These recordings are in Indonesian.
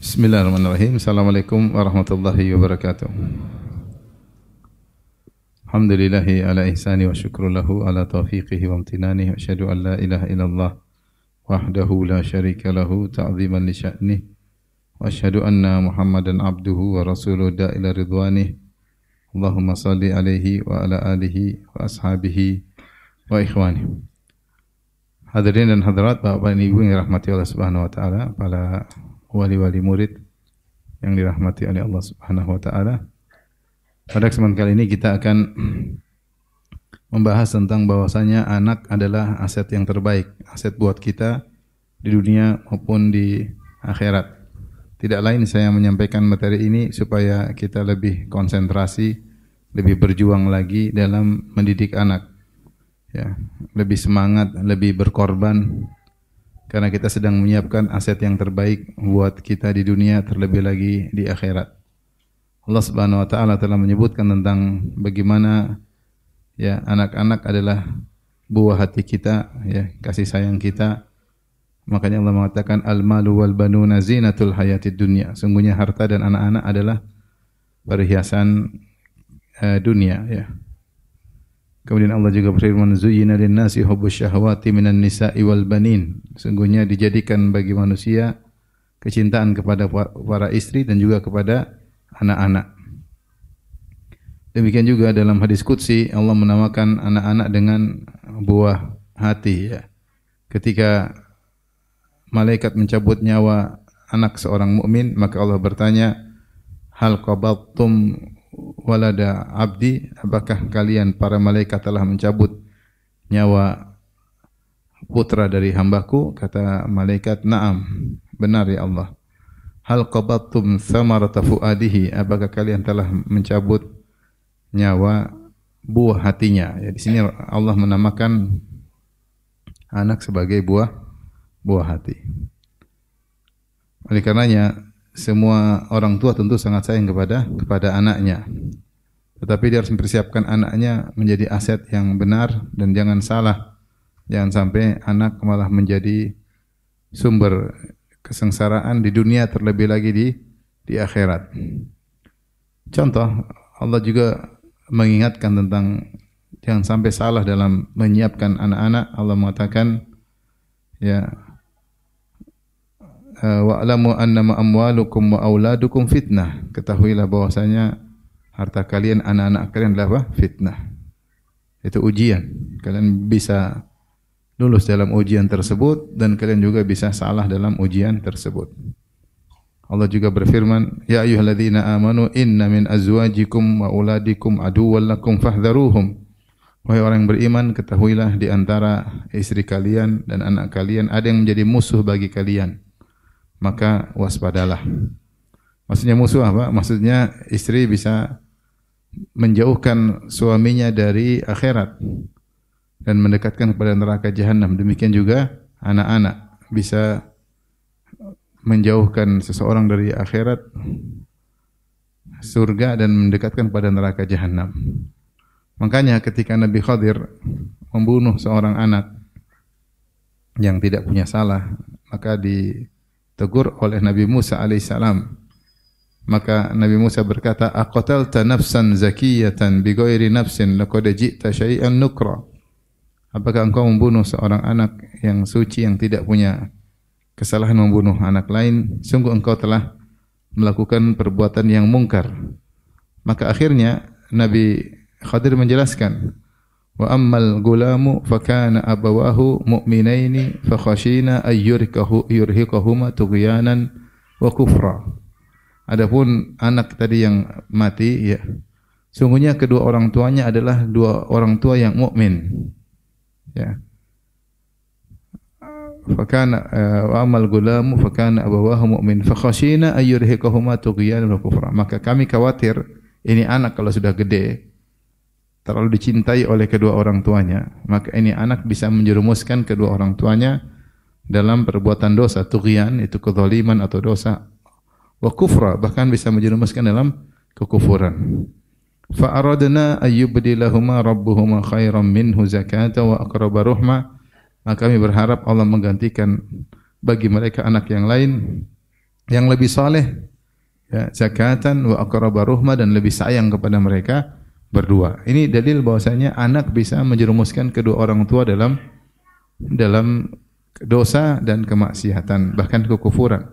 Bismillahirrahmanirrahim. Assalamualaikum warahmatullahi wabarakatuh. Alhamdulillahi ala ihsani wa syukru lahu ala taufiqihi wa amtinani wa asyhadu an la ilaha illallah wahdahu la syarika lahu ta'ziman li sya'nih wa asyhadu anna Muhammadan abduhu wa rasuluhu da'ila ridwanih. Allahumma salli alaihi wa ala alihi wa ashabihi wa ikhwani. Hadirin dan hadirat, Bapak dan Ibu yang dirahmati Allah Subhanahu wa taala, para wali-wali murid yang dirahmati oleh Allah Subhanahu wa taala. Pada kesempatan kali ini kita akan membahas tentang bahwasanya anak adalah aset yang terbaik, aset buat kita di dunia maupun di akhirat. Tidak lain saya menyampaikan materi ini supaya kita lebih konsentrasi, lebih berjuang lagi dalam mendidik anak. Ya, lebih semangat, lebih berkorban. Karena kita sedang menyiapkan aset yang terbaik buat kita di dunia, terlebih lagi di akhirat. Allah Subhanahu wa taala telah menyebutkan tentang bagaimana ya anak-anak adalah buah hati kita, ya, kasih sayang kita. Makanya Allah mengatakan al-malu wal banuna zinatul hayatid dunya. Sungguhnya harta dan anak-anak adalah perhiasan dunia, ya. Kemudian Allah juga berfirman, "Zuyyina lin-nasi hubbus syahawati minan nisa'i wal banin." Sungguhnya dijadikan bagi manusia kecintaan kepada para istri dan juga kepada anak-anak. Demikian juga dalam hadis qudsi Allah menamakan anak-anak dengan buah hati, ya. Ketika malaikat mencabut nyawa anak seorang mukmin, maka Allah bertanya, "Hal qabattum walada abdi?" Apakah kalian para malaikat telah mencabut nyawa putra dari hambaku? Kata malaikat, "Na'am." Benar ya Allah. "Hal qabattum thamarata fuadihi?" Apakah kalian telah mencabut nyawa buah hatinya? Ya, di sini Allah menamakan anak sebagai buah hati. Oleh karenanya semua orang tua tentu sangat sayang kepada anaknya. Tetapi dia harus mempersiapkan anaknya menjadi aset yang benar dan jangan salah. Jangan sampai anak malah menjadi sumber kesengsaraan di dunia, terlebih lagi di akhirat. Contoh, Allah juga mengingatkan tentang jangan sampai salah dalam menyiapkan anak-anak. Allah mengatakan, ya, wa'lamu annama amwalukum wa auladukum fitnah. Ketahuilah bahwasanya harta kalian, anak-anak kalian adalah apa? Fitnah. Itu ujian. Kalian bisa lulus dalam ujian tersebut dan kalian juga bisa salah dalam ujian tersebut. Allah juga berfirman, "Ya ayyuhalladzina amanu inna min azwajikum wa auladikum aduwwan lakum fahdharuhum." Wahai orang yang beriman, ketahuilah di antara istri kalian dan anak kalian ada yang menjadi musuh bagi kalian. Maka waspadalah. Maksudnya musuh apa? Maksudnya istri bisa menjauhkan suaminya dari akhirat dan mendekatkan kepada neraka jahanam. Demikian juga anak-anak bisa menjauhkan seseorang dari akhirat, surga, dan mendekatkan kepada neraka jahanam. Makanya ketika Nabi Khadir membunuh seorang anak yang tidak punya salah, maka ditegur oleh Nabi Musa alaihissalam. Maka Nabi Musa berkata, "Aqatalta nafsan zakiyatan bighairi nafsin laqad ji'ta syai'an nukra." Apakah engkau membunuh seorang anak yang suci yang tidak punya kesalahan membunuh anak lain? Sungguh engkau telah melakukan perbuatan yang mungkar. Maka akhirnya Nabi Khadir menjelaskan, "Wa ammal gulamu fakana abawahu mu'minaini fakhashina ayyurhiqahuma tughyanan wa kufra." Adapun anak tadi yang mati, ya, sungguhnya kedua orang tuanya adalah dua orang tua yang mukmin. Ya. Fakana wa amal gulamu fakana abawahu mu'min fakhashina ayyurhiqahuma tughyanan wa kufra. Maka kami khawatir ini anak kalau sudah gede terlalu dicintai oleh kedua orang tuanya, maka ini anak bisa menjerumuskan kedua orang tuanya dalam perbuatan dosa, tughyan itu kezaliman atau dosa, wa kufra bahkan bisa menjerumuskan dalam kekufuran. Fa aradna ayyubdilahuma rabbuhuma khairan minhu zakata wa aqraba ruhma. Maka kami berharap Allah menggantikan bagi mereka anak yang lain yang lebih saleh, ya, zakatan wa aqraba ruhma, dan lebih sayang kepada mereka berdua. Ini dalil bahwasanya anak bisa menjerumuskan kedua orang tua dalam dosa dan kemaksiatan, bahkan kekufuran.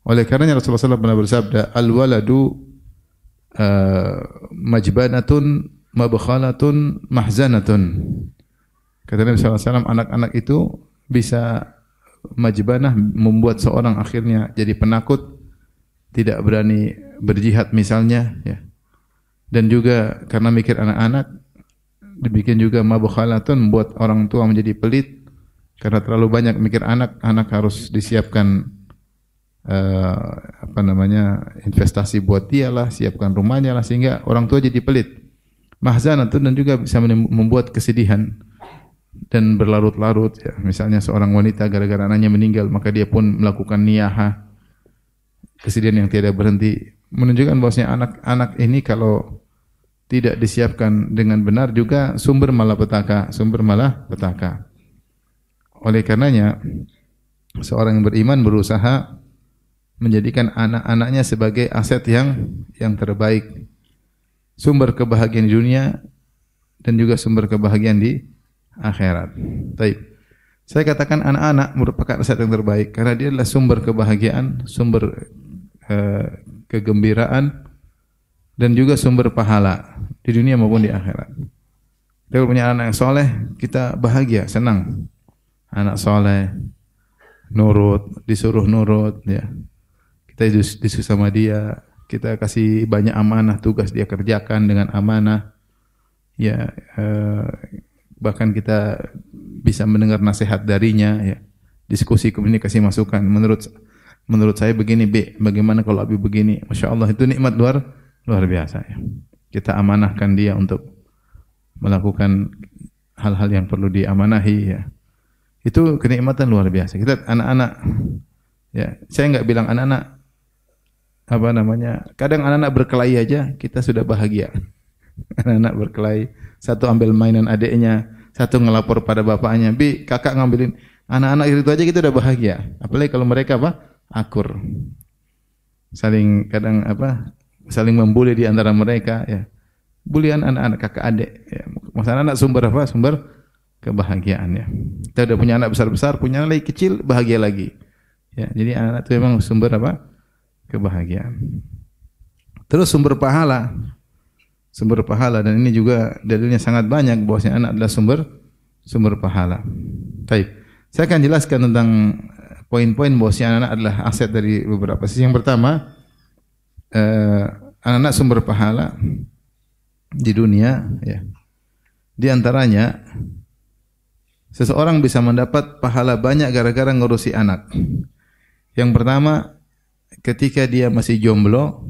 Oleh karenanya Rasulullah SAW pernah bersabda, al-waladu majbanatun mabkhalatun mahzanatun. Kata Nabi SAW, anak-anak itu bisa majbanah, membuat seorang akhirnya jadi penakut, tidak berani berjihad misalnya, ya. Dan juga karena mikir anak-anak, dibikin juga mabkhalatun, membuat orang tua menjadi pelit karena terlalu banyak mikir anak. Anak harus disiapkan investasi buat dia lah, siapkan rumahnya lah, sehingga orang tua jadi pelit. Mahzanatun, dan juga bisa membuat kesedihan dan berlarut-larut, ya. Misalnya seorang wanita gara-gara anaknya meninggal, maka dia pun melakukan niyaha, kesedihan yang tiada berhenti, menunjukkan bahwasanya anak-anak ini kalau tidak disiapkan dengan benar juga sumber malapetaka. Oleh karenanya seorang yang beriman berusaha menjadikan anak-anaknya sebagai aset yang terbaik, sumber kebahagiaan di dunia dan juga sumber kebahagiaan di akhirat. Baik. Saya katakan anak-anak merupakan aset yang terbaik karena dia adalah sumber kebahagiaan, sumber kegembiraan, dan juga sumber pahala di dunia maupun di akhirat. Kita punya anak yang soleh, kita bahagia, senang. Anak soleh, nurut, disuruh nurut, ya. Kita disuruh sama dia, kita kasih banyak amanah, tugas dia kerjakan dengan amanah, ya. Bahkan kita bisa mendengar nasihat darinya, ya. Diskusi kemudian kasih masukan. Menurut saya begini, B, bagaimana kalau Abi begini? Masya Allah, itu nikmat luar biasa, ya. Kita amanahkan dia untuk melakukan hal-hal yang perlu diamanahi, ya. Itu kenikmatan luar biasa. Kita anak-anak, ya, saya enggak bilang anak-anak kadang anak-anak berkelahi aja kita sudah bahagia. Anak-anak berkelahi, satu ambil mainan adiknya, satu ngelapor pada bapaknya, B, kakak ngambilin. Anak-anak itu aja kita udah bahagia. Apalagi kalau mereka akur. Saling saling membuli di antara mereka, ya. Bulian anak-anak kakak adik, ya. Masalah anak sumber Sumber kebahagiaan, ya. Kita udah punya anak besar-besar, punya anak lagi kecil, bahagia lagi. Ya, jadi anak-anak itu memang sumber kebahagiaan. Terus sumber pahala, dan ini juga dalilnya sangat banyak bahwasanya anak adalah sumber pahala. Baik, saya akan jelaskan tentang poin-poin bahwasanya anak adalah aset dari beberapa sisi. Yang pertama, anak-anak sumber pahala di dunia, ya. Di antaranya seseorang bisa mendapat pahala banyak gara-gara ngurusi anak. Yang pertama, ketika dia masih jomblo,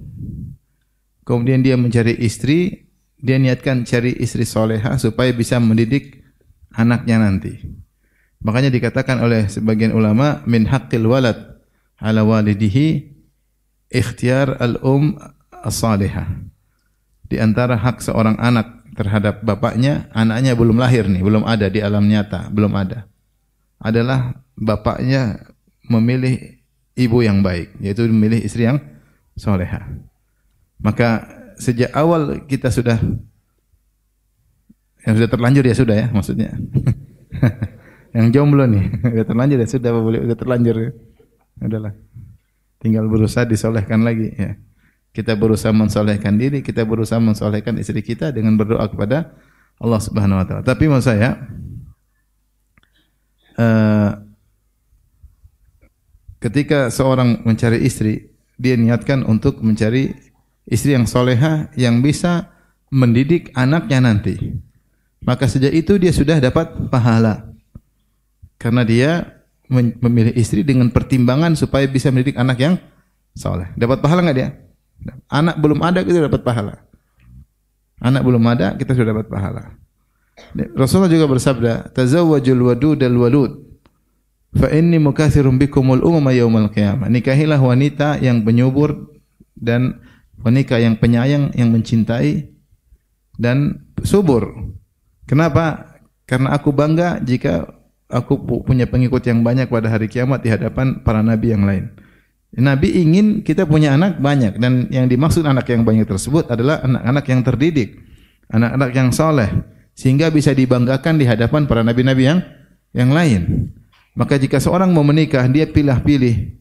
kemudian dia mencari istri, dia niatkan cari istri soleha supaya bisa mendidik anaknya nanti. Makanya dikatakan oleh sebagian ulama, min haqqil walad ala walidihi ikhtiyar al-um as-salihah. Di antara hak seorang anak terhadap bapaknya, anaknya belum lahir nih, belum ada di alam nyata, belum ada, adalah bapaknya memilih ibu yang baik, yaitu memilih istri yang soleha. Maka sejak awal kita sudah terlanjur, ya sudah, ya, maksudnya. Yang jomblo nih, sudah terlanjur, ya sudah, sudah terlanjur, ya. Udahlah. Tinggal berusaha disolehkan lagi, ya. Kita berusaha mensolehkan diri, kita berusaha mensolehkan istri kita dengan berdoa kepada Allah Subhanahu wa taala. Tapi maksud saya, ketika seorang mencari istri, dia niatkan untuk mencari istri yang soleha yang bisa mendidik anaknya nanti. Maka sejak itu dia sudah dapat pahala. Karena dia memilih istri dengan pertimbangan supaya bisa mendidik anak yang soleh. Dapat pahala enggak dia? Anak belum ada, kita dapat pahala. Anak belum ada, kita sudah dapat pahala. Rasulullah juga bersabda, tazawwajul wadudal walud, fa inni mukatsirun bikumul umama yaumal qiyamah. Nikahilah wanita yang penyubur dan wanita yang penyayang, yang mencintai dan subur. Kenapa? Karena aku bangga jika aku punya pengikut yang banyak pada hari kiamat di hadapan para nabi yang lain. Nabi ingin kita punya anak banyak, dan yang dimaksud anak yang banyak tersebut adalah anak-anak yang terdidik, anak-anak yang soleh, sehingga bisa dibanggakan di hadapan para nabi-nabi yang lain. Maka jika seorang mau menikah, dia pilih-pilih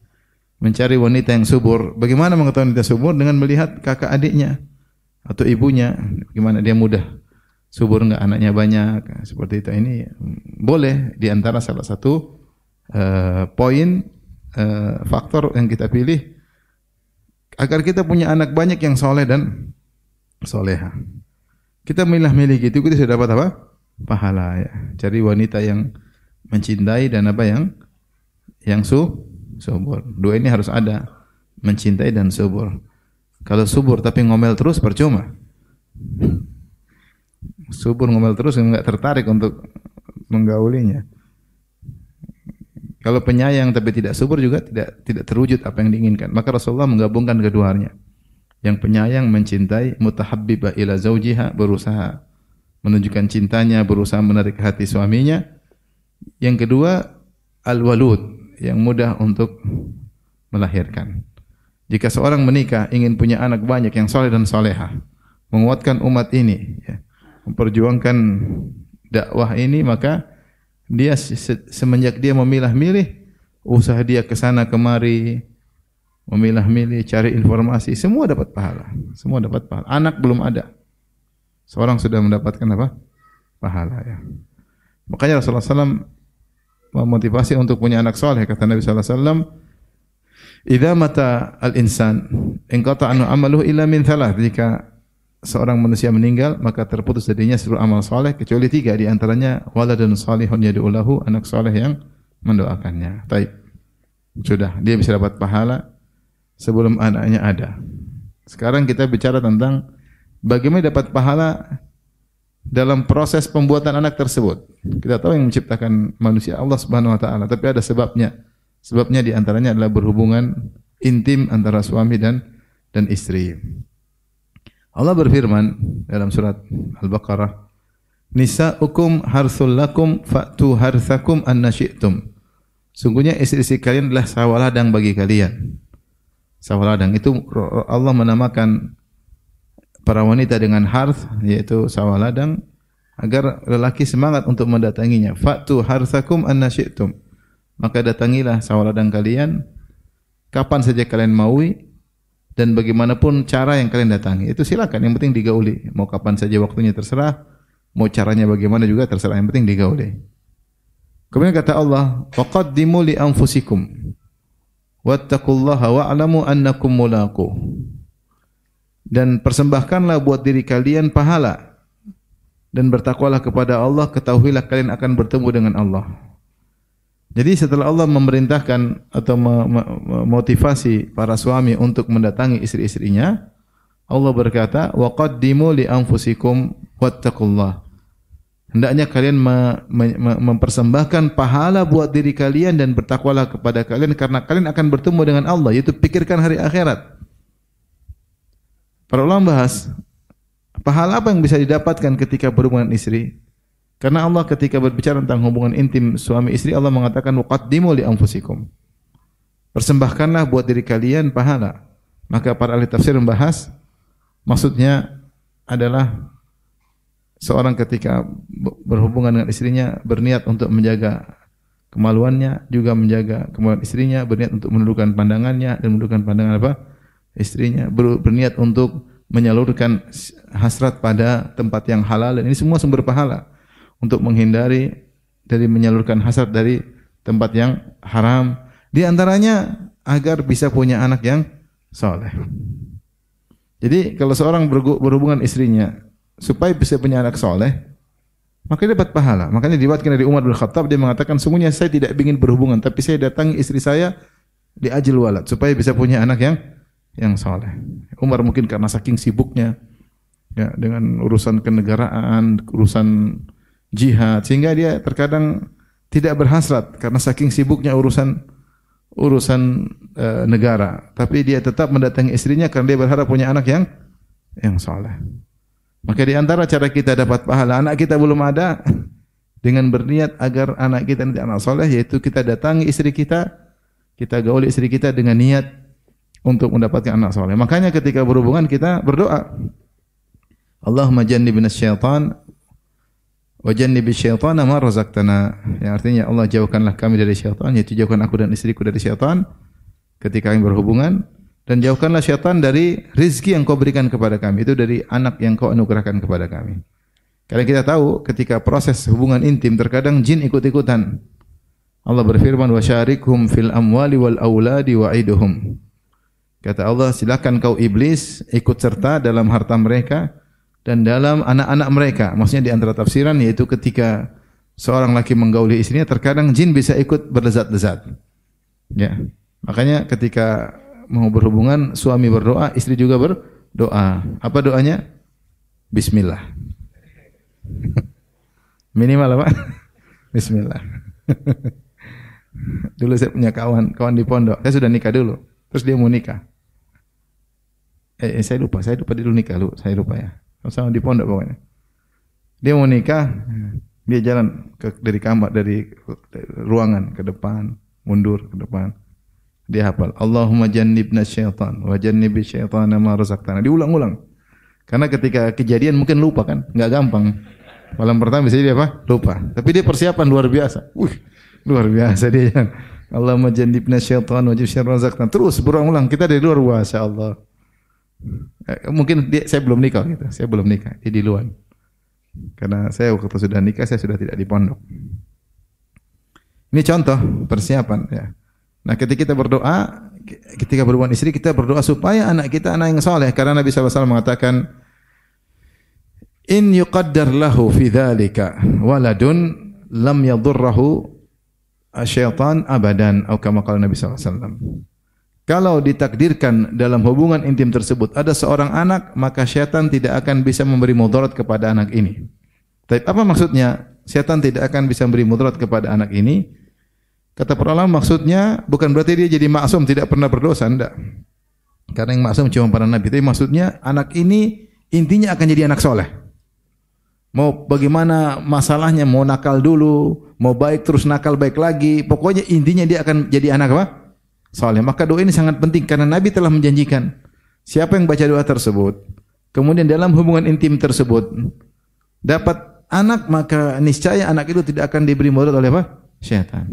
mencari wanita yang subur. Bagaimana mengetahui wanita subur? Dengan melihat kakak adiknya atau ibunya, bagaimana dia mudah subur enggak, anaknya banyak, seperti itu. Ini boleh di antara salah satu poin faktor yang kita pilih agar kita punya anak banyak yang soleh dan soleha. Kita milih-milih gitu, kita sudah dapat apa? Pahala ya. Cari wanita yang mencintai dan apa yang subur. Dua ini harus ada, mencintai dan subur. Kalau subur tapi ngomel terus percuma. Subur ngomel terus enggak tertarik untuk menggaulinya. Kalau penyayang tapi tidak subur juga tidak terwujud apa yang diinginkan. Maka Rasulullah menggabungkan keduanya. Yang penyayang mencintai, mutahabbibah ila zaujiha, berusaha menunjukkan cintanya, berusaha menarik hati suaminya. Yang kedua, al-walud, yang mudah untuk melahirkan. Jika seorang menikah ingin punya anak banyak yang soleh dan soleha, menguatkan umat ini, ya, memperjuangkan dakwah ini, maka dia semenjak dia memilah-milih, usaha dia ke sana kemari, memilah-milih, cari informasi, semua dapat pahala. Semua dapat pahala. Anak belum ada, seorang sudah mendapatkan apa? Pahala ya. Makanya Rasulullah SAW memotivasi untuk punya anak soleh. Kata Nabi SAW, "Idza mata al-insan, inqata anhu amaluhu illa min thalath." Jika seorang manusia meninggal, maka terputus darinya seluruh amal soleh kecuali 3, di antaranya waladun salihun yad'u lahu, anak soleh yang mendoakannya. Taib. Sudah, dia bisa dapat pahala sebelum anaknya ada. Sekarang kita bicara tentang bagaimana dapat pahala dalam proses pembuatan anak tersebut. Kita tahu yang menciptakan manusia Allah Subhanahu wa taala, tapi ada sebabnya. Sebabnya di antaranya adalah berhubungan intim antara suami dan istri. Allah berfirman dalam surat Al-Baqarah, "Nisa'ukum harthul lakum fa'tu harthakum anna syi'tum." Sungguhnya istri-istri kalian adalah sawah ladang bagi kalian. Sawah ladang itu Allah menamakan para wanita dengan harth, yaitu sawah ladang, agar lelaki semangat untuk mendatanginya. Fa'tu harthakum anna syi'tum. Maka datangilah sawah ladang kalian kapan saja kalian maui dan bagaimanapun cara yang kalian datangi. Itu silakan, yang penting digauli. Mau kapan saja waktunya terserah, mau caranya bagaimana juga terserah, yang penting digauli. Kemudian kata Allah, "Waqaddimu li anfusikum wattaqullaha wa'lamu annakum mulaquh." Dan persembahkanlah buat diri kalian pahala, dan bertakwalah kepada Allah, ketahuilah kalian akan bertemu dengan Allah. Jadi setelah Allah memerintahkan atau memotivasi para suami untuk mendatangi istri-istrinya, Allah berkata, "Wa qaddimu li anfusikum wattaqullah." Hendaknya kalian mempersembahkan pahala buat diri kalian dan bertakwalah kepada kalian karena kalian akan bertemu dengan Allah, yaitu pikirkan hari akhirat. Para ulama bahas pahala apa yang bisa didapatkan ketika berhubungan istri. Karena Allah ketika berbicara tentang hubungan intim suami istri, Allah mengatakan waqaddimu li anfusikum. Persembahkanlah buat diri kalian pahala. Maka para ahli tafsir membahas maksudnya adalah seorang ketika berhubungan dengan istrinya berniat untuk menjaga kemaluannya, juga menjaga kemaluan istrinya, berniat untuk menundukkan pandangannya dan menundukkan pandangan apa? Istrinya, berniat untuk menyalurkan hasrat pada tempat yang halal, dan ini semua sumber pahala. Untuk menghindari dari menyalurkan hasad dari tempat yang haram, di antaranya agar bisa punya anak yang soleh. Jadi kalau seorang berhubungan istrinya supaya bisa punya anak soleh, maka dia dapat pahala. Makanya diriwayatkan dari Umar bin Khattab, dia mengatakan, sungguhnya saya tidak ingin berhubungan, tapi saya datangi istri saya di ajil walad supaya bisa punya anak yang soleh. Umar mungkin karena saking sibuknya ya dengan urusan kenegaraan, urusan jihad, sehingga dia terkadang tidak berhasrat karena saking sibuknya urusan negara, tapi dia tetap mendatangi istrinya karena dia berharap punya anak yang saleh. Maka di antara cara kita dapat pahala, anak kita belum ada, dengan berniat agar anak kita nanti anak saleh, yaitu kita datangi istri kita Kita gauli istri kita dengan niat untuk mendapatkan anak soleh. Makanya ketika berhubungan kita berdoa, Allahumma jannibna syaitan wa jannibi syaitana ma razaqtana. Yang artinya Allah jauhkanlah kami dari syaitan, yaitu jauhkan aku dan istriku dari syaitan ketika kami berhubungan, dan jauhkanlah syaitan dari rizki yang kau berikan kepada kami, itu dari anak yang kau anugerahkan kepada kami. Karena kita tahu ketika proses hubungan intim terkadang jin ikut-ikutan. Allah berfirman, wa syarikhum fil amwali wal auladi wa'iduhum. Kata Allah, silakan kau iblis ikut serta dalam harta mereka dan dalam anak-anak mereka. Maksudnya di antara tafsiran yaitu ketika seorang laki menggauli istrinya, terkadang jin bisa ikut berlezat-lezat. Ya. Makanya ketika mau berhubungan, suami berdoa, istri juga berdoa. Apa doanya? Bismillah. Minimal apa? Bismillah. Dulu saya punya kawan di pondok. Saya sudah nikah dulu. Terus dia mau nikah. Saya lupa dia dulu nikah lu. Saya lupa ya. Sama di pondok pokoknya. Dia mau nikah, dia jalan dari kamar, dari ruangan ke depan, mundur ke depan. Dia hafal, Allahumma jannibna syaitan wa jannibi syaitana ma razaqtana. Diulang-ulang. Karena ketika kejadian mungkin lupa kan, enggak gampang. Malam pertama bisa dia apa? Lupa. Tapi dia persiapan luar biasa. Luar biasa dia jangan. Allahumma jannibna syaitan wa jannibi syaitana razaqtana. Terus berulang-ulang. Kita dari luar, masya Allah. Mungkin saya belum nikah gitu. Saya belum nikah, dia di luar. Karena saya waktu sudah nikah, saya sudah tidak di pondok. Ini contoh persiapan ya. Nah, ketika kita berdoa, ketika berhubungan istri, kita berdoa supaya anak kita anak yang saleh. Karena Nabi SAW mengatakan, in yuqaddar lahu fi dzalika waladun lam yadurruhu asyaitan abadan, atau kama qala Nabi SAW. Kalau ditakdirkan dalam hubungan intim tersebut ada seorang anak, maka syaitan tidak akan bisa memberi mudarat kepada anak ini. Tapi apa maksudnya? Syaitan tidak akan bisa memberi mudarat kepada anak ini. Kata para ulama, maksudnya bukan berarti dia jadi maksum, tidak pernah berdosa, enggak. Karena yang maksum cuma para nabi. Tapi maksudnya anak ini intinya akan jadi anak soleh. Mau bagaimana masalahnya, mau nakal dulu, mau baik terus nakal baik lagi. Pokoknya intinya dia akan jadi anak apa? Soleh. Maka doa ini sangat penting karena Nabi telah menjanjikan siapa yang baca doa tersebut, kemudian dalam hubungan intim tersebut dapat anak, maka niscaya anak itu tidak akan diberi mudarat oleh apa? Syaitan.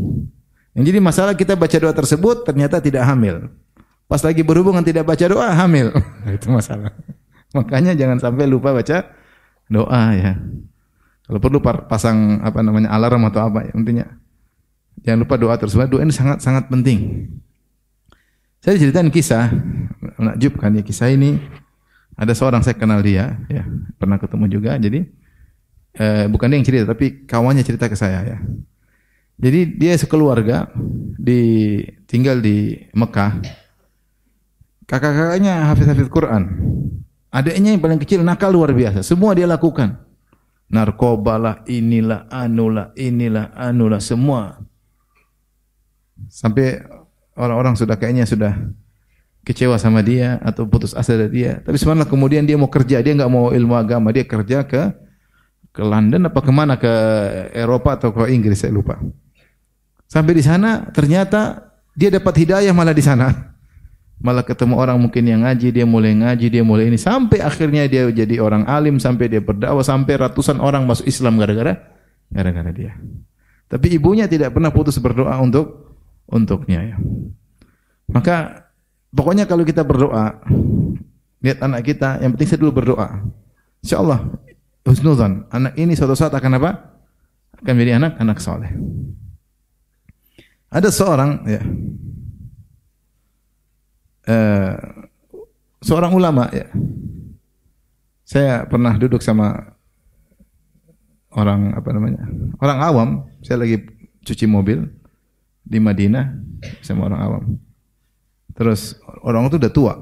Yang jadi masalah kita baca doa tersebut ternyata tidak hamil. Pas lagi berhubungan tidak baca doa, hamil. Itu masalah. Makanya jangan sampai lupa baca doa ya. Kalau perlu pasang alarm atau apa ya, intinya jangan lupa doa tersebut. Doa ini sangat penting. Saya ceritain kisah, menakjubkan ya, kisah ini ada seorang saya kenal dia, ya pernah ketemu juga. Jadi bukan dia yang cerita, tapi kawannya cerita ke saya ya. Jadi dia sekeluarga tinggal di Mekah. Kakak-kakaknya hafiz Quran, adiknya yang paling kecil nakal luar biasa. Semua dia lakukan, narkoba lah, inilah, anulah, semua. Sampai orang-orang kayaknya sudah kecewa sama dia atau putus asa dari dia. Tapi subhanallah kemudian dia mau kerja, dia enggak mau ilmu agama, dia kerja ke London apa kemana, ke Eropa atau ke Inggris saya lupa. Sampai di sana ternyata dia dapat hidayah malah di sana. Malah ketemu orang mungkin yang ngaji, dia mulai ini sampai akhirnya dia jadi orang alim, sampai dia berdakwah, sampai ratusan orang masuk Islam gara-gara dia. Tapi ibunya tidak pernah putus berdoa untuknya ya. Maka pokoknya kalau kita berdoa, lihat anak kita, yang penting saya dulu berdoa. Insyaallah husnuzan, anak ini suatu saat akan apa? Akan menjadi anak saleh. Ada seorang ya, seorang ulama ya. Saya pernah duduk sama orang orang awam, saya lagi cuci mobil di Madinah sama orang awam. Terus orang itu udah tua.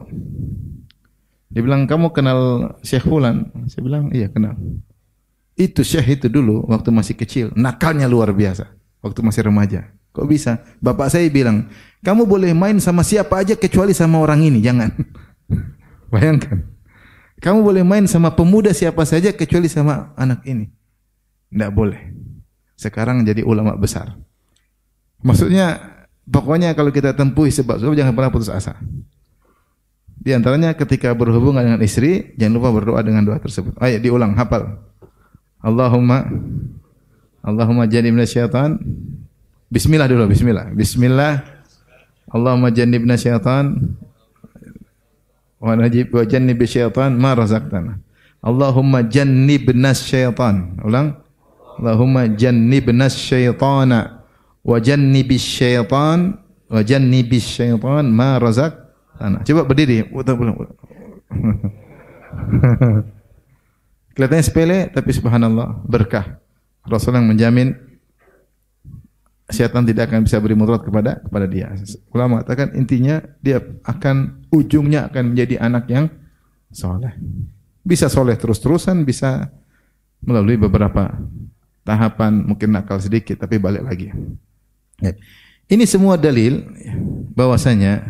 Dia bilang, "Kamu kenal Syekh Fulan?" Saya bilang, "Iya, kenal." Itu Syekh itu dulu waktu masih kecil, nakalnya luar biasa. Waktu masih remaja. Kok bisa? Bapak saya bilang, "Kamu boleh main sama siapa aja kecuali sama orang ini, jangan." Bayangkan. Kamu boleh main sama pemuda siapa saja kecuali sama anak ini. Tidak boleh. Sekarang jadi ulama besar. Maksudnya Pokoknya kalau kita tempuhi sebab-sebab jangan pernah putus asa. Di antaranya ketika berhubungan dengan istri, jangan lupa berdoa dengan doa tersebut. Ayo diulang, hafal. Allahumma jannibna syaitan. Bismillah dulu, bismillah. Bismillah. Allahumma jannibna syaitan wa jannibna syaitan ma razaqtana. Allahumma jannibna syaitan. Ulang. Allahumma jannibna syaitana wa jannibis syaitan ma razaqtana. Coba berdiri. Kelihatannya sepele tapi subhanallah berkah. Rasulullah yang menjamin syaitan tidak akan bisa beri mudarat kepada dia. Ulama mengatakan intinya dia akan ujungnya akan menjadi anak yang soleh. Bisa soleh terus-terusan, bisa melalui beberapa tahapan, mungkin nakal sedikit tapi balik lagi. Ini semua dalil bahwasanya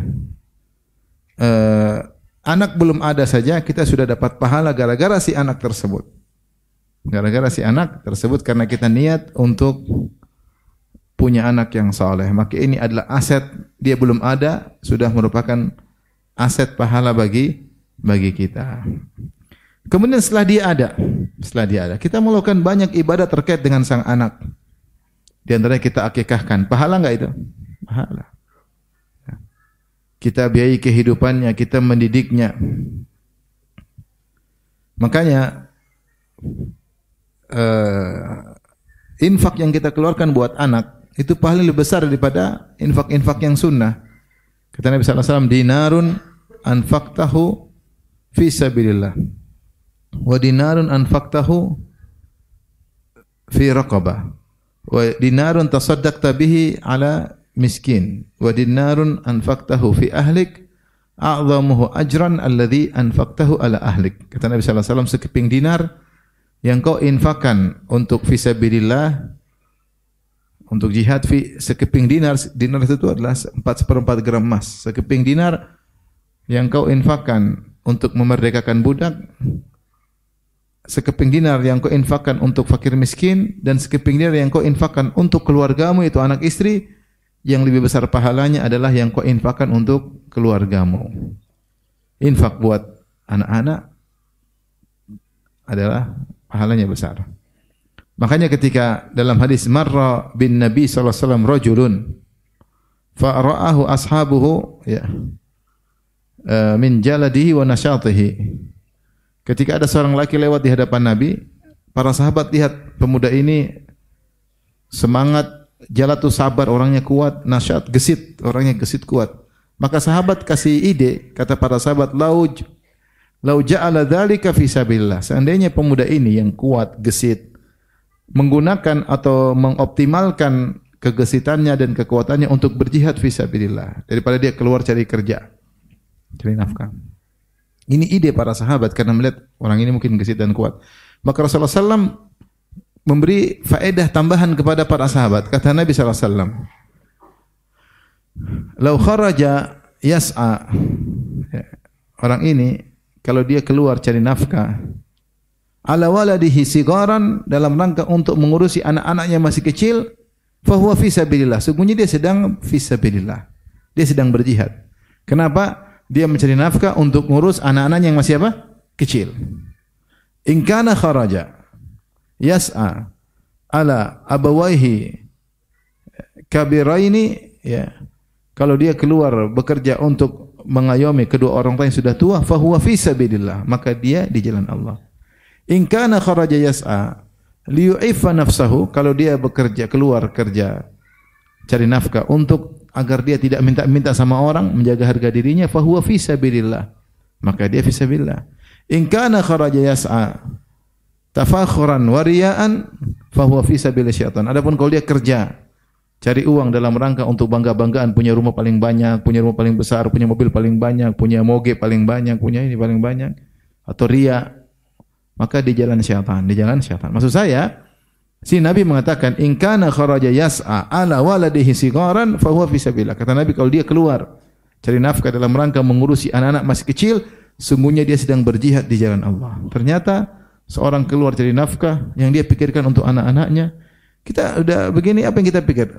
anak belum ada saja kita sudah dapat pahala gara-gara si anak tersebut. Gara-gara si anak tersebut karena kita niat untuk punya anak yang saleh. Maka ini adalah aset, dia belum ada sudah merupakan aset pahala bagi kita. Kemudian setelah dia ada, kita melakukan banyak ibadah terkait dengan sang anak. Di antaranya kita akikahkan. Pahala enggak itu? Pahala. Kita biayai kehidupannya, kita mendidiknya. Makanya infak yang kita keluarkan buat anak itu pahala lebih besar daripada infak-infak yang sunnah. Kata Nabi sallallahu alaihi wasallam, dinarun anfaqtahu fi sabilillah wa dinarun anfaqtahu fi raqabah wa dinarun tasaddaqta bihi ala miskin wa dinarun anfaqtahu fi ahlik a'zamuhu ajran alladhi anfaqtahu ala ahlik. Kata Nabi sallallahu alaihi wasallam, sekeping dinar yang kau infakkan untuk fisabilillah, untuk jihad, sekeping dinar itu adalah 4/4 gram emas. Sekeping dinar yang kau infakkan untuk memerdekakan budak, sekeping dinar yang kau infakkan untuk fakir miskin, dan sekeping dinar yang kau infakkan untuk keluargamu, itu anak istri, yang lebih besar pahalanya adalah yang kau infakkan untuk keluargamu. Infak buat anak-anak adalah pahalanya besar. Makanya ketika dalam hadis marra bin Nabi sallallahu alaihi wasallam rajulun fa ra'ahu ashabuhu min jaladihi wa nasyatihi. Ketika ada seorang laki lewat di hadapan Nabi, para sahabat lihat pemuda ini semangat, jalatu sabar, orangnya kuat, nasyat, gesit, orangnya gesit kuat. Maka sahabat kasih ide, kata para sahabat, lau ja'ala dzalika fi sabilillah. Seandainya pemuda ini yang kuat, gesit, menggunakan atau mengoptimalkan kegesitannya dan kekuatannya untuk berjihad fi sabilillah daripada dia keluar cari kerja, cari nafkah. Ini ide para sahabat karena melihat orang ini mungkin gesit dan kuat. Maka Rasulullah SAW memberi faedah tambahan kepada para sahabat. Kata Nabi SAW, "Lau kharaja yas'a." Orang ini kalau dia keluar cari nafkah, ala waladihi sigaran, dalam rangka untuk mengurusi anak-anaknya masih kecil, fa huwa fi sabilillah. Sesungguhnya dia sedang fi sabilillah. Dia sedang berjihad. Kenapa? Dia mencari nafkah untuk ngurus anak-anaknya yang masih apa? Kecil. In kana kharaja yas'a ala abawaihi kabiraini, ya. Kalau dia keluar bekerja untuk mengayomi kedua orang tua yang sudah tua, fa huwa fi sabilillah, maka dia di jalan Allah. In kana kharaja yas'a liyu'iffa nafsahu, kalau dia bekerja keluar kerja cari nafkah untuk agar dia tidak minta-minta sama orang, menjaga harga dirinya, fa huwa fi sabilillah, maka dia fi sabilillah. In kana kharaja yas'a tafakhuran wa riya'an fa huwa fi sabilillah syaitan. Adapun kalau dia kerja cari uang dalam rangka untuk bangga-banggaan, punya rumah paling banyak, punya rumah paling besar, punya mobil paling banyak, punya moge paling banyak, punya ini paling banyak, atau riya, maka di jalan syaitan, di jalan syaitan. Maksud saya, si Nabi mengatakan, in kana kharaja yas'a ala waladihi sigaran fa huwa fi sabilillah. Kata Nabi, kalau dia keluar cari nafkah dalam rangka mengurusi anak-anak masih kecil, sungguhnya dia sedang berjihad di jalan Allah. Ternyata seorang keluar cari nafkah yang dia pikirkan untuk anak-anaknya. Kita udah begini, apa yang kita pikir?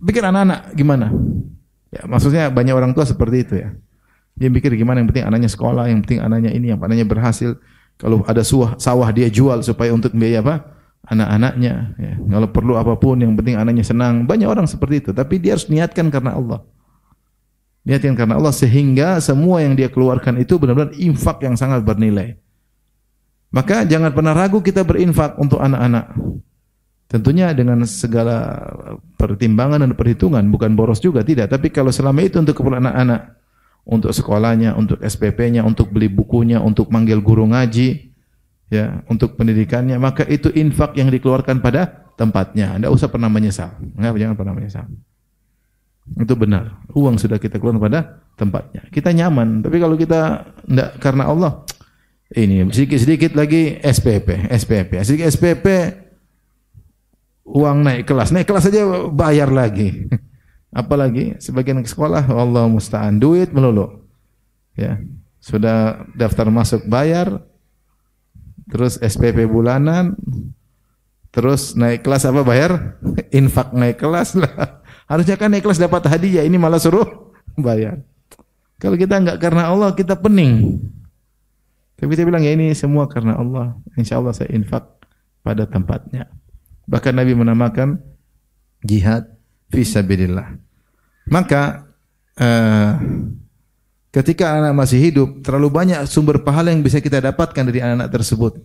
pikir anak-anak gimana? Ya, maksudnya banyak orang tua seperti itu ya. Dia mikir gimana, yang penting anaknya sekolah, yang penting anaknya ini, yang anaknya berhasil. Kalau ada sawah dia jual supaya untuk biaya apa? Anak-anaknya. Ya. Kalau perlu apapun, yang penting anaknya senang. Banyak orang seperti itu. Tapi dia harus niatkan karena Allah. Niatkan karena Allah sehingga semua yang dia keluarkan itu benar-benar infak yang sangat bernilai. Maka jangan pernah ragu kita berinfak untuk anak-anak. Tentunya dengan segala pertimbangan dan perhitungan, bukan boros juga, tidak. Tapi kalau selama itu untuk keperluan anak-anak, untuk sekolahnya, untuk SPP-nya, untuk beli bukunya, untuk manggil guru ngaji, ya, untuk pendidikannya, maka itu infak yang dikeluarkan pada tempatnya. Tidak usah pernah menyesal. Jangan pernah menyesal. Itu benar. Uang sudah kita keluarkan pada tempatnya. Kita nyaman. Tapi kalau kita tidak karena Allah, ini sedikit-sedikit lagi SPP, sedikit SPP, uang naik kelas aja bayar lagi. Apalagi sebagian sekolah, Allah musta'an, duit melulu. Ya, sudah daftar masuk bayar, terus SPP bulanan, terus naik kelas apa bayar? Infak naik kelas lah. Harusnya kan naik kelas dapat hadiah, ini malah suruh bayar. Kalau kita enggak karena Allah, kita pening. Tapi kita bilang ya ini semua karena Allah. Insya Allah saya infak pada tempatnya. Bahkan Nabi menamakan jihad fi sabilillah. Maka ketika anak masih hidup, terlalu banyak sumber pahala yang bisa kita dapatkan dari anak-anak tersebut.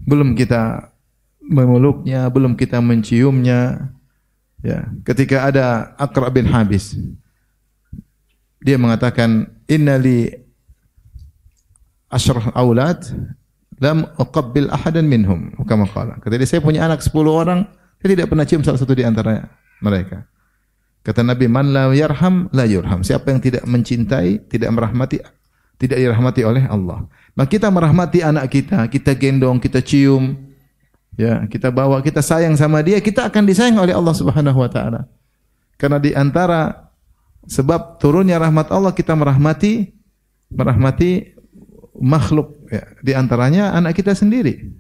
Belum kita memeluknya, belum kita menciumnya. Ya, ketika ada Aqra' bin Habis, dia mengatakan, innali asyrah aulad lam uqabbil ahadan minhum, kama qala. Kata dia, saya punya anak 10 orang, saya tidak pernah cium salah satu di antara mereka. Kata Nabi, man la yarham la yurham. Siapa yang tidak mencintai, tidak merahmati, tidak dirahmati oleh Allah. Maka kita merahmati anak kita gendong, kita cium, ya, kita bawa, kita sayang sama dia, kita akan disayang oleh Allah Subhanahu wa taala. Karena di antara sebab turunnya rahmat Allah, kita merahmati makhluk, ya. Di antaranya anak kita sendiri.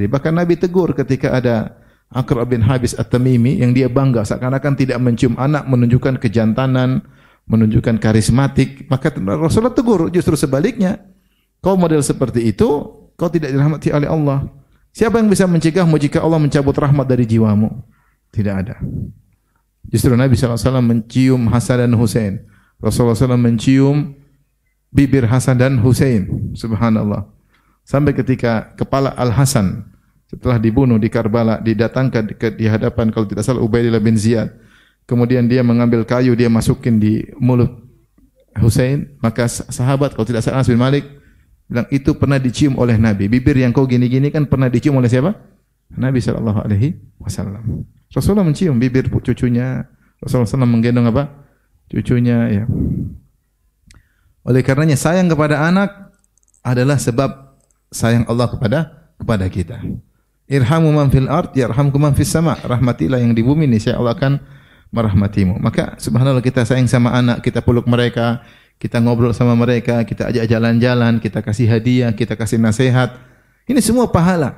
Bahkan Nabi tegur ketika ada Aqra' bin Habis At-Tamimi yang dia bangga seakan-akan tidak mencium anak, menunjukkan kejantanan, menunjukkan karismatik. Maka Rasulullah tegur, justru sebaliknya. Kau model seperti itu, kau tidak dirahmati oleh Allah. Siapa yang bisa mencegahmu jika Allah mencabut rahmat dari jiwamu? Tidak ada. Justru Nabi SAW mencium Hasan dan Husain. Rasulullah SAW mencium bibir Hasan dan Husain. Subhanallah. Sampai ketika kepala Al-Hasan setelah dibunuh di Karbala didatangkan di hadapan, kalau tidak salah, Ubaidillah bin Ziyad. Kemudian dia mengambil kayu, dia masukin di mulut Husain. Maka sahabat, kalau tidak salah, Anas bin Malik bilang, itu pernah dicium oleh Nabi. Bibir yang kau gini-gini kan pernah dicium oleh siapa? Nabi SAW. Rasulullah mencium bibir cucunya. Rasulullah SAW menggendong apa? Cucunya, ya. Oleh karenanya sayang kepada anak adalah sebab sayang Allah kepada kita. Irhamu man fil ard yarhamkum man fis sama. Rahmatilah yang di bumi, niscaya Allah akan merahmatimu. Maka subhanallah, kita sayang sama anak, kita peluk mereka, kita ngobrol sama mereka, kita ajak jalan-jalan, kita kasih hadiah, kita kasih nasihat. Ini semua pahala.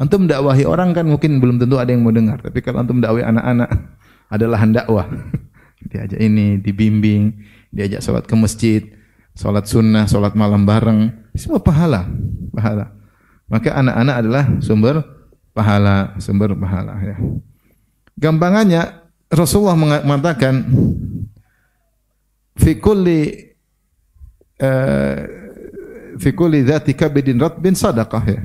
Antum dakwahi orang kan mungkin belum tentu ada yang mau dengar, tapi kalau antum dakwahi anak-anak adalah dakwah. Diajak ini, dibimbing, diajak salat ke masjid, salat sunnah, salat malam bareng, semua pahala. Maka anak-anak adalah sumber pahala ya. Gampangannya Rasulullah mengatakan fi kulli dzati kabidin ratbin sadaqah, ya.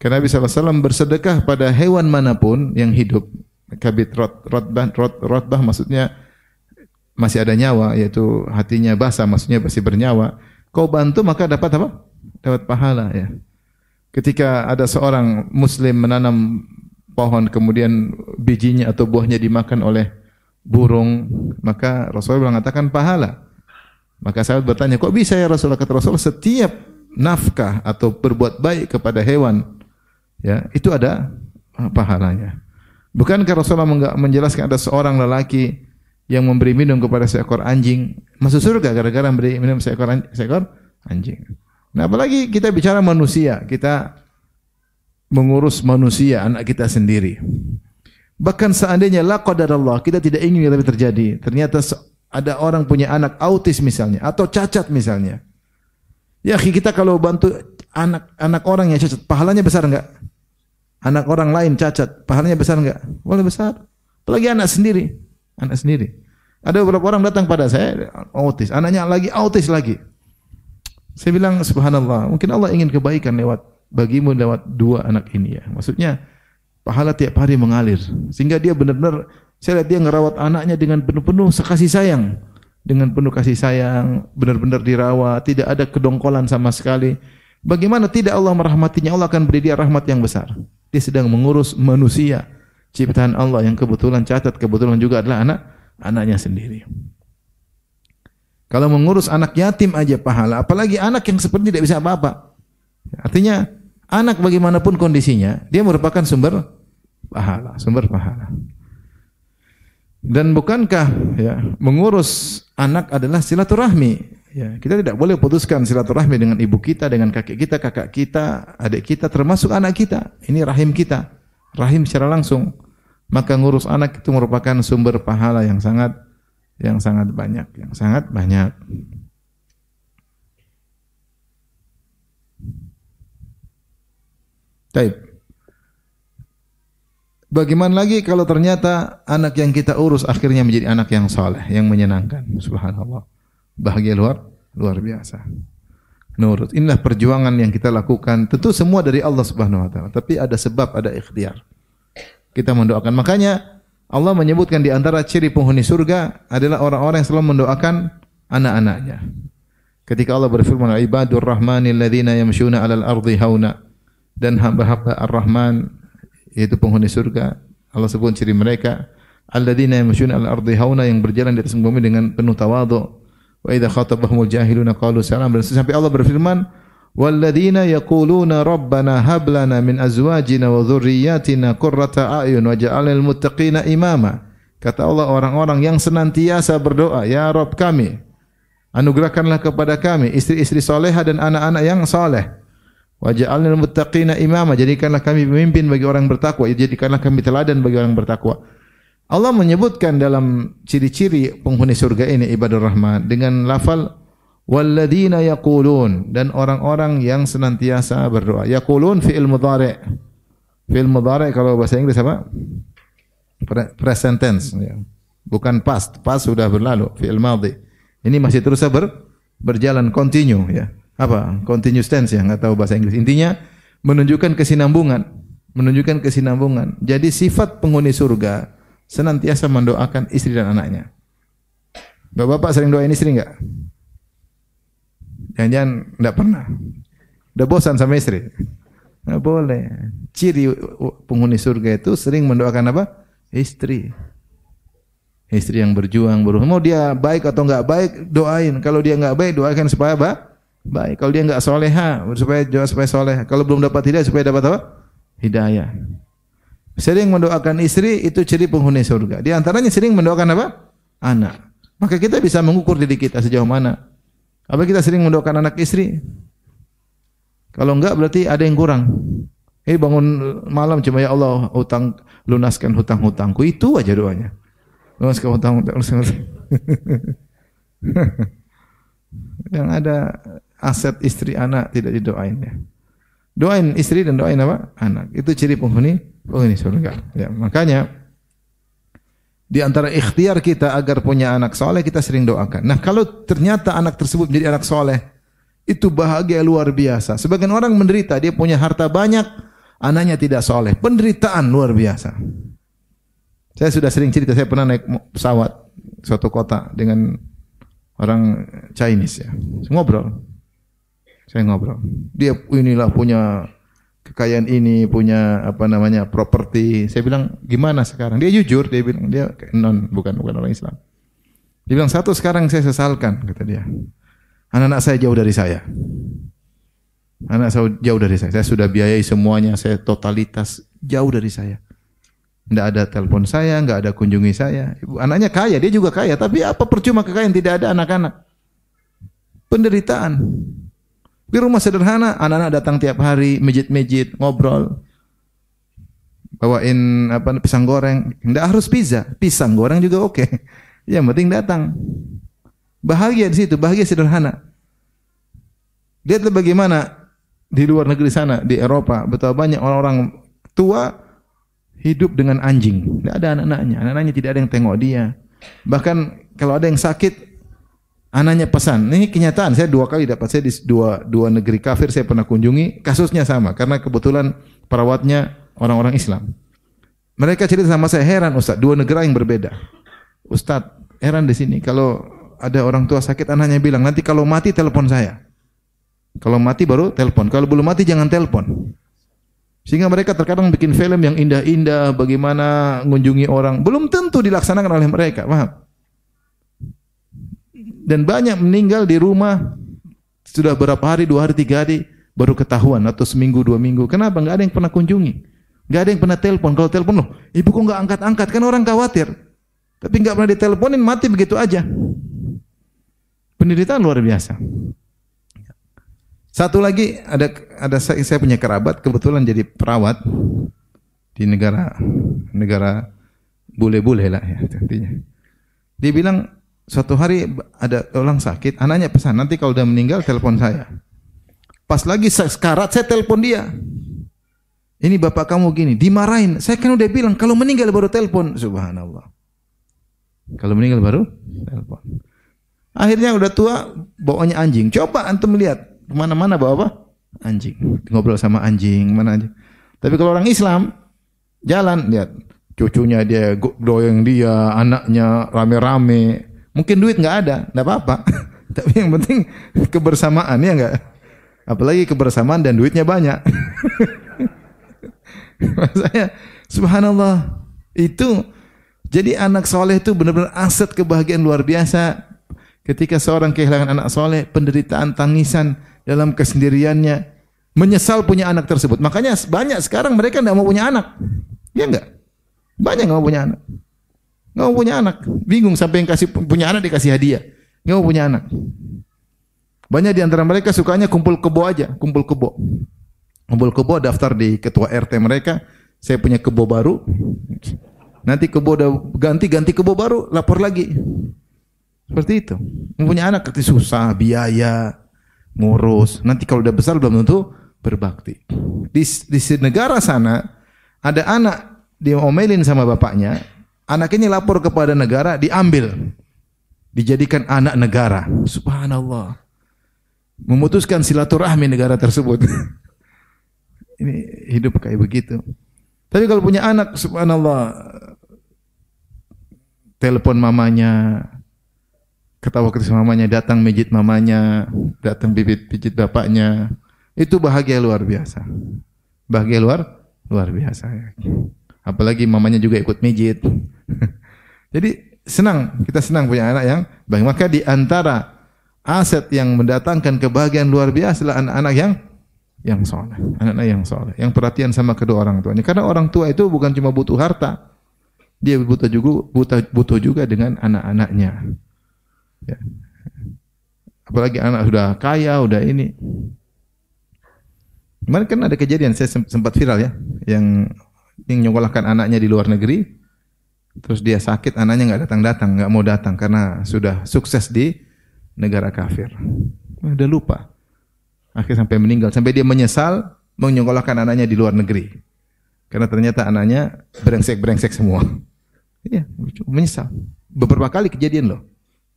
Karena Nabi SAW bersedekah pada hewan manapun yang hidup. Kabid rotbah maksudnya masih ada nyawa, yaitu hatinya basah, maksudnya masih bernyawa. Kau bantu maka dapat apa? Dapat pahala, ya. Ketika ada seorang muslim menanam pohon, kemudian bijinya atau buahnya dimakan oleh burung, maka Rasulullah mengatakan pahala. Maka sahabat bertanya, kok bisa ya Rasulullah? Kata Rasulullah, setiap nafkah atau berbuat baik kepada hewan, ya, itu ada pahalanya. Bukankah Rasulullah menjelaskan ada seorang lelaki yang memberi minum kepada seekor anjing, masuk surga gara-gara memberi minum seekor anjing. Nah, apalagi kita bicara manusia, kita mengurus manusia, anak kita sendiri. Bahkan seandainya la qadarallah, kita tidak ingin tapi terjadi. Ternyata ada orang punya anak autis misalnya atau cacat misalnya. Ya, kita kalau bantu anak orang yang cacat, pahalanya besar enggak? Anak orang lain cacat, pahalanya besar enggak? Boleh besar. Apalagi anak sendiri. Anak sendiri. Ada beberapa orang datang pada saya autis, anaknya lagi autis lagi. Saya bilang subhanallah, mungkin Allah ingin kebaikan lewat bagimu lewat dua anak ini ya. Maksudnya pahala tiap hari mengalir sehingga dia benar-benar, saya lihat dia ngerawat anaknya dengan penuh-penuh kasih sayang. Dengan penuh kasih sayang, benar-benar dirawat, tidak ada kedongkolan sama sekali. Bagaimana tidak Allah merahmatinya? Allah akan beri dia rahmat yang besar. Dia sedang mengurus manusia, ciptaan Allah yang kebetulan cacat, kebetulan juga adalah anaknya sendiri. Kalau mengurus anak yatim aja pahala, apalagi anak yang seperti tidak bisa apa-apa. Artinya anak bagaimanapun kondisinya, dia merupakan sumber pahala, sumber pahala. Dan bukankah ya, mengurus anak adalah silaturahmi? Ya, kita tidak boleh putuskan silaturahmi dengan ibu kita, dengan kakek kita, kakak kita, adik kita, termasuk anak kita. Ini rahim kita, rahim secara langsung. Maka ngurus anak itu merupakan sumber pahala yang sangat banyak, yang sangat banyak. Baik. Bagaimana lagi kalau ternyata anak yang kita urus akhirnya menjadi anak yang saleh, yang menyenangkan. Subhanallah. Bahagia luar biasa. Nurut. Inilah perjuangan yang kita lakukan. Tentu semua dari Allah Subhanahu wa taala, tapi ada sebab, ada ikhtiar. Kita mendoakan. Makanya Allah menyebutkan di antara ciri penghuni surga adalah orang-orang yang selalu mendoakan anak-anaknya. Ketika Allah berfirman, "Ibadur rahmanil ladzina yamshuna 'alal ardi hauna." Dan hamba-hamba Ar-Rahman yaitu penghuni surga, Allah sebut ciri mereka, alladzina yamshuna 'alal ardi hauna, yang berjalan di atas bumi dengan penuh tawadhu. Wa idza khatabahumul jahiluna qalu salam. Dan sampai Allah berfirman, walladzina yaquluna rabbana hab lana min azwajina wa dhurriyyatina qurrata a'yun waj'alna lil muttaqina imama. Kata Allah, orang-orang yang senantiasa berdoa, ya Rabb kami, anugerahkanlah kepada kami istri-istri salehah dan anak-anak yang saleh. Waj'alna lil muttaqina imama, jadikanlah kami pemimpin bagi orang bertakwa, jadikanlah kami teladan bagi orang bertakwa. Allah menyebutkan dalam ciri-ciri penghuni surga ini ibadur rahman dengan lafal walladzina yaqulun, dan orang-orang yang senantiasa berdoa. Yaqulun fi'il mudhari'. Fi'il mudhari' kalau bahasa Inggris apa? Present tense ya. Bukan past. Past sudah berlalu, fi'il madhi. Ini masih terus berjalan continue ya. Apa? Continuous tense ya, enggak tahu bahasa Inggris. Intinya menunjukkan kesinambungan, Jadi sifat penghuni surga senantiasa mendoakan istri dan anaknya. Bapak-bapak sering doain istri enggak? Jangan-jangan enggak pernah. Udah bosan sama istri? Enggak boleh. Ciri penghuni surga itu sering mendoakan apa? Istri. Istri yang berjuang, mau dia baik atau enggak baik, doain. Kalau dia enggak baik, doakan supaya baik. Kalau dia enggak soleha, supaya soleh. Kalau belum dapat hidayah, supaya dapat apa? Hidayah. Sering mendoakan istri itu ciri penghuni surga. Di antaranya sering mendoakan apa? Anak. Maka kita bisa mengukur diri kita sejauh mana. Apa kita sering mendoakan anak istri? Kalau enggak berarti ada yang kurang. Bangun malam cuma ya Allah lunaskan hutang-hutangku, itu aja doanya. Lunaskan hutang-hutang. Yang ada aset istri anak tidak didoain ya. Doain istri dan doain apa? Anak. Itu ciri penghuni surga. Ya, makanya di antara ikhtiar kita agar punya anak soleh, kita sering doakan. Nah, kalau ternyata anak tersebut menjadi anak soleh, itu bahagia luar biasa. Sebagian orang menderita, dia punya harta banyak, anaknya tidak soleh. Penderitaan luar biasa. Saya sudah sering cerita, saya pernah naik pesawat suatu kota dengan orang Chinese ya. Saya ngobrol. Dia inilah punya kekayaan ini, punya properti. Saya bilang, "Gimana sekarang?" Dia jujur, dia bilang dia bukan orang Islam. Dia bilang, "Satu sekarang saya sesalkan," kata dia. "Anak-anak saya jauh dari saya. Saya sudah biayai semuanya, saya totalitas jauh dari saya. Tidak ada telepon saya, enggak ada kunjungi saya. Anaknya kaya, dia juga kaya, tapi apa percuma kekayaan tidak ada anak-anak? Penderitaan. Di rumah sederhana, anak-anak datang tiap hari, mijit-mijit, ngobrol. bawain pisang goreng, enggak harus pizza, pisang goreng juga oke. Yang penting datang. Bahagia di situ, bahagia sederhana. Lihatlah bagaimana di luar negeri sana, di Eropa, betapa banyak orang-orang tua hidup dengan anjing. Tidak ada anak-anaknya, anak-anaknya tidak ada yang tengok dia. Bahkan kalau ada yang sakit, anaknya pesan. Ini kenyataan, saya 2 kali dapat, saya di dua negeri kafir saya pernah kunjungi, kasusnya sama karena kebetulan perawatnya orang-orang Islam. Mereka cerita sama saya, heran Ustaz, 2 negara yang berbeda. Ustaz, heran di sini kalau ada orang tua sakit, anaknya bilang, nanti kalau mati telepon saya. Kalau mati baru telepon, kalau belum mati jangan telepon. Sehingga mereka terkadang bikin film yang indah-indah, bagaimana mengunjungi orang, belum tentu dilaksanakan oleh mereka, paham? Dan banyak meninggal di rumah sudah berapa hari, 2 hari, 3 hari baru ketahuan, atau seminggu, 2 minggu. Kenapa? Enggak ada yang pernah kunjungi, enggak ada yang pernah telepon. Kalau telepon, loh, ibu kok enggak angkat-angkat? Kan orang khawatir. Tapi enggak pernah diteleponin, mati begitu aja. Penderitaan luar biasa. Satu lagi, ada saya punya kerabat kebetulan jadi perawat di negara bule-bule lah ya intinya. Dia bilang suatu hari ada orang sakit, anaknya pesan, nanti kalau udah meninggal telepon saya. Pas lagi sekarat saya telepon dia. Ini bapak kamu gini, dimarahin. Saya kan udah bilang kalau meninggal baru telepon. Subhanallah. Kalau meninggal baru telepon. Akhirnya udah tua, bawanya anjing. Coba antum lihat kemana-mana bawa apa? Anjing. Ngobrol sama anjing, mana aja. Tapi kalau orang Islam, jalan, lihat. Cucunya dia, doyong dia, anaknya rame-rame. Mungkin duit nggak ada, nggak apa-apa. Tapi yang penting kebersamaan, ya nggak? Apalagi kebersamaan dan duitnya banyak. Maksudnya, subhanallah. Itu, jadi anak soleh itu benar-benar aset kebahagiaan luar biasa. Ketika seorang kehilangan anak soleh, penderitaan, tangisan, dalam kesendiriannya, menyesal punya anak tersebut. Makanya banyak sekarang mereka tidak mau punya anak. Ya enggak? Banyak enggak mau punya anak. Enggak mau punya anak. Bingung sampai yang kasih punya anak dikasih hadiah. Enggak mau punya anak. Banyak di antara mereka sukanya kumpul kebo aja, kumpul kebo. Kumpul kebo, daftar di ketua RT mereka, saya punya kebo baru. Nanti kebo udah ganti kebo baru, lapor lagi. Seperti itu. Mempunyai anak itu susah, biaya, ngurus. Nanti kalau udah besar belum tentu berbakti. Di negara sana ada anak diomelin sama bapaknya, anak ini lapor kepada negara, diambil, dijadikan anak negara. Subhanallah. Memutuskan silaturahmi negara tersebut. Ini hidup kayak begitu. Tapi kalau punya anak, subhanallah, telepon mamanya, ketawa-ketawa mamanya, datang mijit mamanya, datang pijit bapaknya. Itu bahagia luar biasa. Bahagia luar biasa. Apalagi mamanya juga ikut mijit. Jadi senang, kita senang punya anak yang baik. Maka di antara aset yang mendatangkan kebahagiaan luar biasa adalah anak-anak yang soleh. Anak-anak yang soleh, yang perhatian sama kedua orang tuanya. Karena orang tua itu bukan cuma butuh harta, dia butuh juga dengan anak-anaknya. Ya. Apalagi anak sudah kaya, udah ini. Kemarin kan ada kejadian, saya sempat viral ya, yang nyekolahkan anaknya di luar negeri, terus dia sakit, anaknya nggak mau datang karena sudah sukses di negara kafir. Udah lupa. Akhirnya sampai meninggal, sampai dia menyesal menyekolahkan anaknya di luar negeri. Karena ternyata anaknya brengsek semua. Iya, menyesal. Beberapa kali kejadian loh.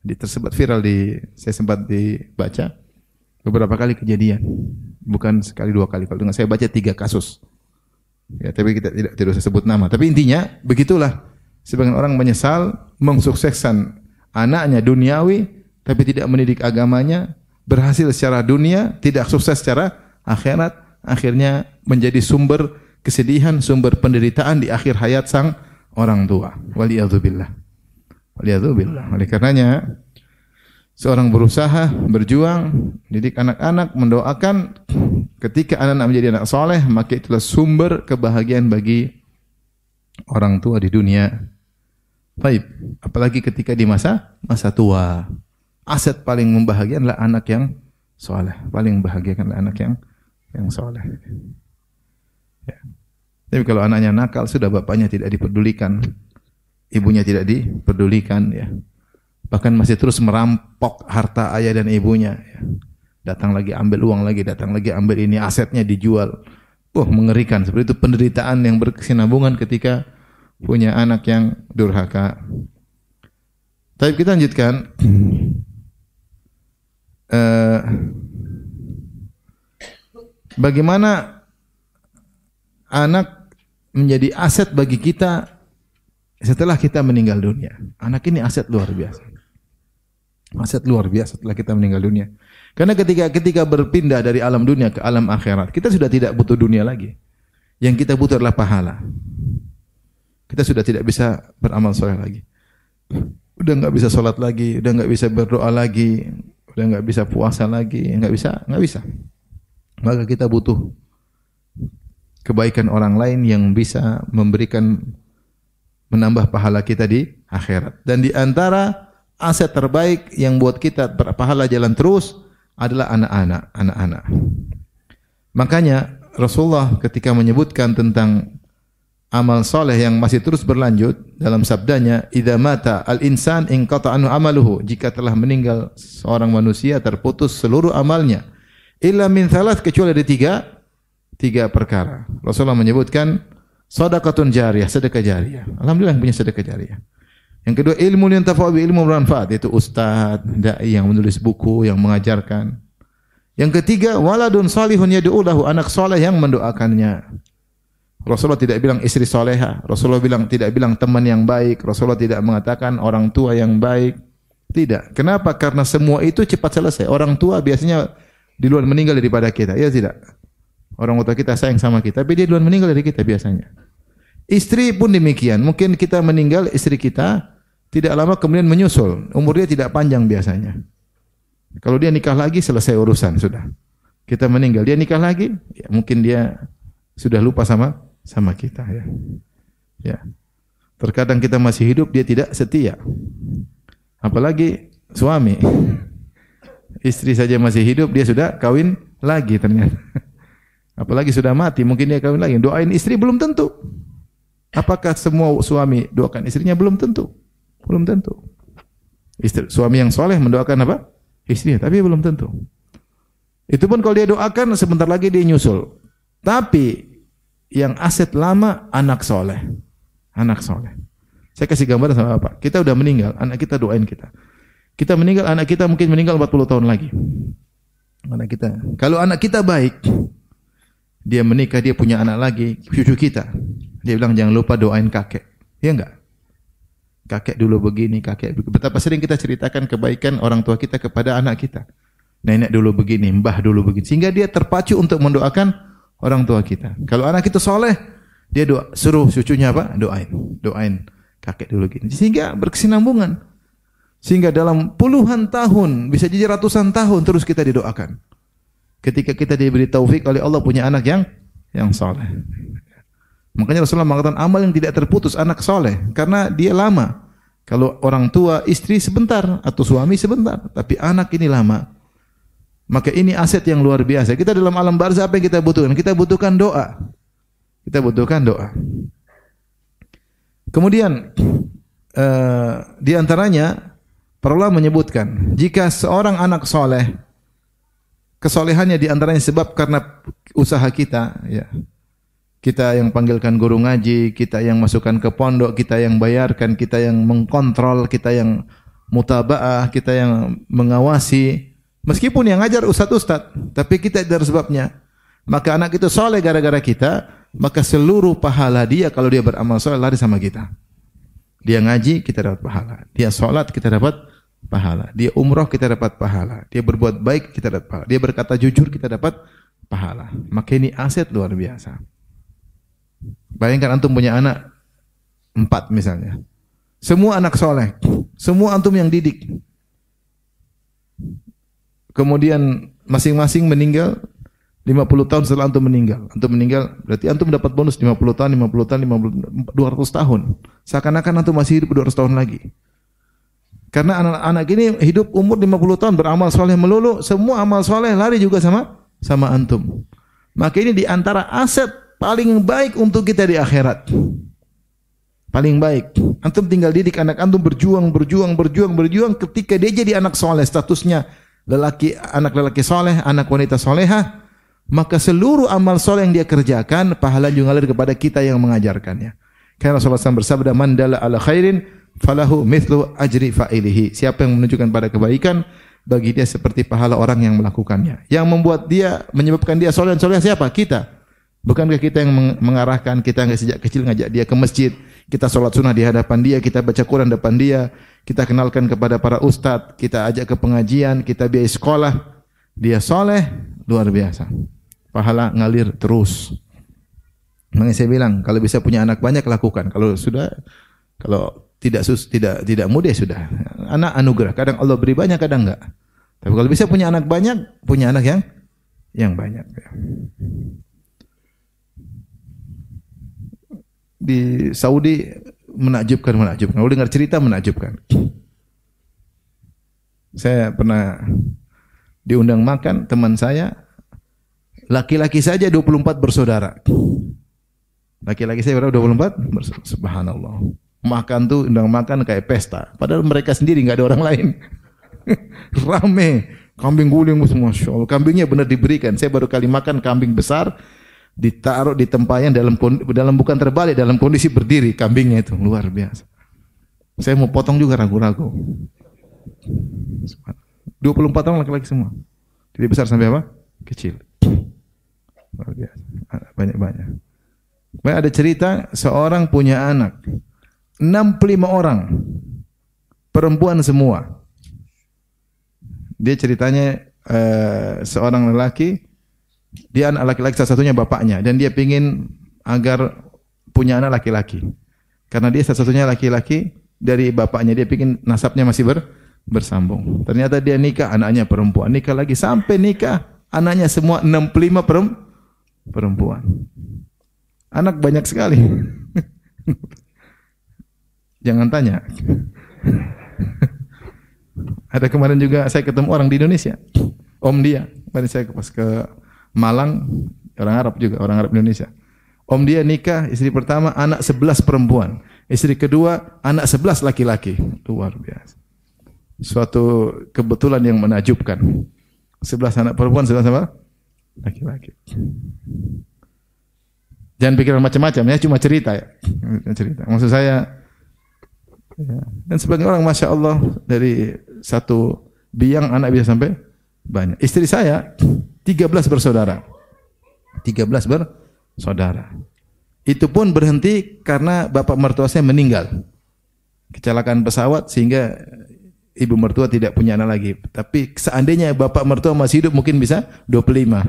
Tersebut viral saya sempat dibaca beberapa kali kejadian, bukan sekali 2 kali. Kalau dengan saya baca 3 kasus, ya, tapi kita tidak usah sebut nama. Tapi intinya begitulah, sebagian orang menyesal mensukseskan anaknya duniawi, tapi tidak mendidik agamanya, berhasil secara dunia, tidak sukses secara akhirat, akhirnya menjadi sumber kesedihan, sumber penderitaan di akhir hayat sang orang tua. Waliyadzubillah. Oleh karenanya seorang berusaha, berjuang, didik anak-anak, mendoakan ketika anak-anak menjadi anak soleh, maka itulah sumber kebahagiaan bagi orang tua di dunia. Baik, apalagi ketika di masa tua. Aset paling membahagiakan adalah anak yang soleh. Paling membahagiakan adalah anak yang soleh. Ya. Tapi kalau anaknya nakal, sudah bapaknya tidak dipedulikan, ibunya tidak dipedulikan, ya. Bahkan masih terus merampok harta ayah dan ibunya. Ya. Datang lagi ambil uang lagi, datang lagi ambil ini, asetnya dijual. Mengerikan. Seperti itu penderitaan yang berkesinambungan ketika punya anak yang durhaka. Tapi kita lanjutkan. Bagaimana anak menjadi aset bagi kita setelah kita meninggal dunia. Anak ini aset luar biasa. Aset luar biasa setelah kita meninggal dunia. Karena ketika berpindah dari alam dunia ke alam akhirat, kita sudah tidak butuh dunia lagi. Yang kita butuh adalah pahala. Kita sudah tidak bisa beramal soleh lagi. Udah enggak bisa salat lagi, udah enggak bisa berdoa lagi, udah enggak bisa puasa lagi, enggak bisa. Maka kita butuh kebaikan orang lain yang bisa menambah pahala kita di akhirat. Dan di antara aset terbaik yang buat kita berpahala jalan terus adalah anak-anak. Makanya Rasulullah ketika menyebutkan tentang amal soleh yang masih terus berlanjut dalam sabdanya, "Idza mata al-insan inqata anhu amaluhu." Jika telah meninggal seorang manusia, terputus seluruh amalnya. Illa min thalath, kecuali ada tiga perkara. Rasulullah menyebutkan sedekatun jariyah, sedekah jariyah. Alhamdulillah yang punya sedekah jariyah. Yang kedua, ilmu yang tafa'u bi ilmu bermanfaat, yaitu ustaz, dai yang menulis buku, yang mengajarkan. Yang ketiga, waladun salihun yad'u lahu, anak saleh yang mendoakannya. Rasulullah tidak bilang istri soleha, Rasulullah tidak bilang teman yang baik, Rasulullah tidak mengatakan orang tua yang baik. Tidak. Kenapa? Karena semua itu cepat selesai. Orang tua biasanya duluan meninggal daripada kita, ya tidak? Orang tua kita sayang sama kita, tapi dia duluan meninggal dari kita biasanya. Istri pun demikian. Mungkin kita meninggal, istri kita tidak lama kemudian menyusul. Umur dia tidak panjang biasanya. Kalau dia nikah lagi, selesai urusan sudah. Kita meninggal, dia nikah lagi, ya, mungkin dia sudah lupa sama kita, ya. Ya. Terkadang kita masih hidup, dia tidak setia. Apalagi suami. Istri saja masih hidup, dia sudah kawin lagi ternyata. Apalagi sudah mati, mungkin dia kawin lagi. Doain istri belum tentu. Apakah semua suami doakan istrinya? Belum tentu. Belum tentu. Suami yang soleh mendoakan apa? Istrinya, tapi belum tentu. Itu pun kalau dia doakan, sebentar lagi dia nyusul. Tapi yang aset lama, anak soleh. Anak soleh. Saya kasih gambaran sama Bapak. Kita udah meninggal, anak kita doain kita. Kita meninggal, anak kita mungkin meninggal 40 tahun lagi. Anak kita. Kalau anak kita baik, dia menikah, dia punya anak lagi, cucu kita. Dia bilang jangan lupa doain kakek. Iya enggak? Kakek dulu begini, kakek begini. Betapa sering kita ceritakan kebaikan orang tua kita kepada anak kita. Nenek dulu begini, mbah dulu begini. Sehingga dia terpacu untuk mendoakan orang tua kita. Kalau anak kita soleh, dia suruh cucunya apa? Doain kakek dulu gini. Sehingga berkesinambungan. Sehingga dalam puluhan tahun, bisa jadi ratusan tahun terus kita didoakan. Ketika kita diberi taufik oleh Allah punya anak yang soleh. Makanya Rasulullah mengatakan amal yang tidak terputus anak soleh. Karena dia lama. Kalau orang tua, istri sebentar. Atau suami sebentar. Tapi anak ini lama. Maka ini aset yang luar biasa. Kita dalam alam barzah apa yang kita butuhkan? Kita butuhkan doa. Kita butuhkan doa. Kemudian di antaranya para ulama menyebutkan jika seorang anak soleh, kesolehannya di antaranya sebab karena usaha kita, ya. Kita yang panggilkan guru ngaji, kita yang masukkan ke pondok, kita yang bayarkan, kita yang mengkontrol, kita yang mutabaah, kita yang mengawasi. Meskipun yang ngajar ustaz-ustaz, tapi kita dari sebabnya. Maka anak itu soleh gara-gara kita, maka seluruh pahala dia kalau dia beramal soleh lari sama kita. Dia ngaji, kita dapat pahala. Dia sholat, kita dapat pahala. Dia umroh, kita dapat pahala. Dia berbuat baik, kita dapat pahala. Dia berkata jujur, kita dapat pahala. Maka ini aset luar biasa. Bayangkan antum punya anak 4 misalnya. Semua anak soleh. Semua antum yang didik. Kemudian masing-masing meninggal 50 tahun setelah antum meninggal. Antum meninggal, berarti antum dapat bonus 50 tahun, 50 tahun, 200 tahun. Seakan-akan antum masih hidup 200 tahun lagi. Karena anak-anak ini hidup umur 50 tahun beramal soleh melulu, semua amal soleh lari juga sama antum. Maka ini di antara aset paling baik untuk kita di akhirat. Paling baik. Antum tinggal didik anak antum berjuang ketika dia jadi anak soleh, statusnya anak lelaki soleh, anak wanita solehah, maka seluruh amal soleh yang dia kerjakan, pahala juga ngalir kepada kita yang mengajarkannya. Karena Rasulullah SAW bersabda, "Man dalla ala khairin falahu mithlu ajri fa'ilihi." Siapa yang menunjukkan pada kebaikan, bagi dia seperti pahala orang yang melakukannya. Yang membuat dia, menyebabkan dia soleh siapa? Kita. Bukankah kita yang mengarahkan, kita sejak kecil ngajak dia ke masjid, kita sholat sunnah di hadapan dia, kita baca Quran depan dia, kita kenalkan kepada para ustadz, kita ajak ke pengajian, kita biayai sekolah, dia soleh, luar biasa. Pahala ngalir terus. Makanya saya bilang, kalau bisa punya anak banyak lakukan. Kalau tidak mudah sudah. Anak anugerah. Kadang Allah beri banyak, kadang enggak. Tapi kalau bisa punya anak banyak, punya anak yang banyak. Di Saudi menakjubkan. Kalau dengar cerita menakjubkan. Saya pernah diundang makan, teman saya laki-laki saja 24 bersaudara. Laki-laki saya berapa? 24? Subhanallah. Makan tuh undang makan kayak pesta. Padahal mereka sendiri enggak ada orang lain. Rame. Kambing guling semua. Masya Allah. Kambingnya benar diberikan. Saya baru kali makan kambing besar, ditaruh di tempayan dalam bukan terbalik, dalam kondisi berdiri kambingnya itu. Luar biasa. Saya mau potong juga ragu-ragu. 24 orang laki-laki semua. Jadi besar sampai apa? Kecil. Luar biasa. Banyak-banyak. Ada cerita seorang punya anak 65 orang perempuan semua. Dia ceritanya seorang lelaki, dia anak laki-laki, salah satunya bapaknya, dan dia pingin agar punya anak laki-laki. Karena dia satu-satunya laki-laki dari bapaknya, dia pingin nasabnya masih bersambung. Ternyata dia nikah, anaknya perempuan. Nikah lagi, sampai nikah, anaknya semua 65 perempuan. Anak banyak sekali. Jangan tanya. Ada kemarin juga saya ketemu orang di Indonesia. Om dia. Kemarin saya pas ke Malang, orang Arab juga, orang Arab Indonesia. Om dia nikah, istri pertama anak 11 perempuan. Istri kedua anak 11 laki-laki. Luar biasa. Suatu kebetulan yang menakjubkan. 11 anak perempuan, 11 apa? Laki-laki. Jangan pikiran macam-macam ya, cuma cerita ya. Cerita. Maksud saya, ya. Dan sebagian orang Masya Allah dari satu biang anak bisa sampai banyak. Istri saya 13 bersaudara. 13 bersaudara. Itu pun berhenti karena bapak mertua saya meninggal. Kecelakaan pesawat sehingga ibu mertua tidak punya anak lagi. Tapi seandainya bapak mertua masih hidup mungkin bisa 25.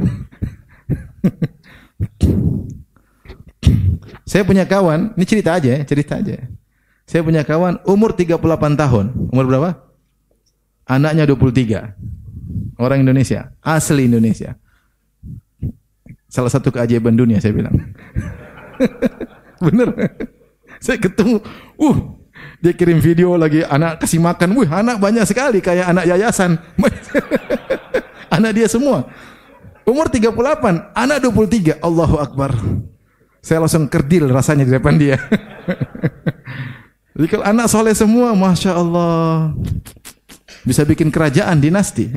Saya punya kawan, ini cerita aja. Saya punya kawan umur 38 tahun. Umur berapa? Anaknya 23. Orang Indonesia, asli Indonesia. Salah satu keajaiban dunia saya bilang. Bener. Saya ketemu, dia kirim video lagi anak kasih makan. Anak banyak sekali kayak anak yayasan. Anak dia semua. Umur 38, anak 23. Allahu Akbar. Saya langsung kerdil rasanya di depan dia. Jadi kalau anak soleh semua, Masya Allah, bisa bikin kerajaan dinasti.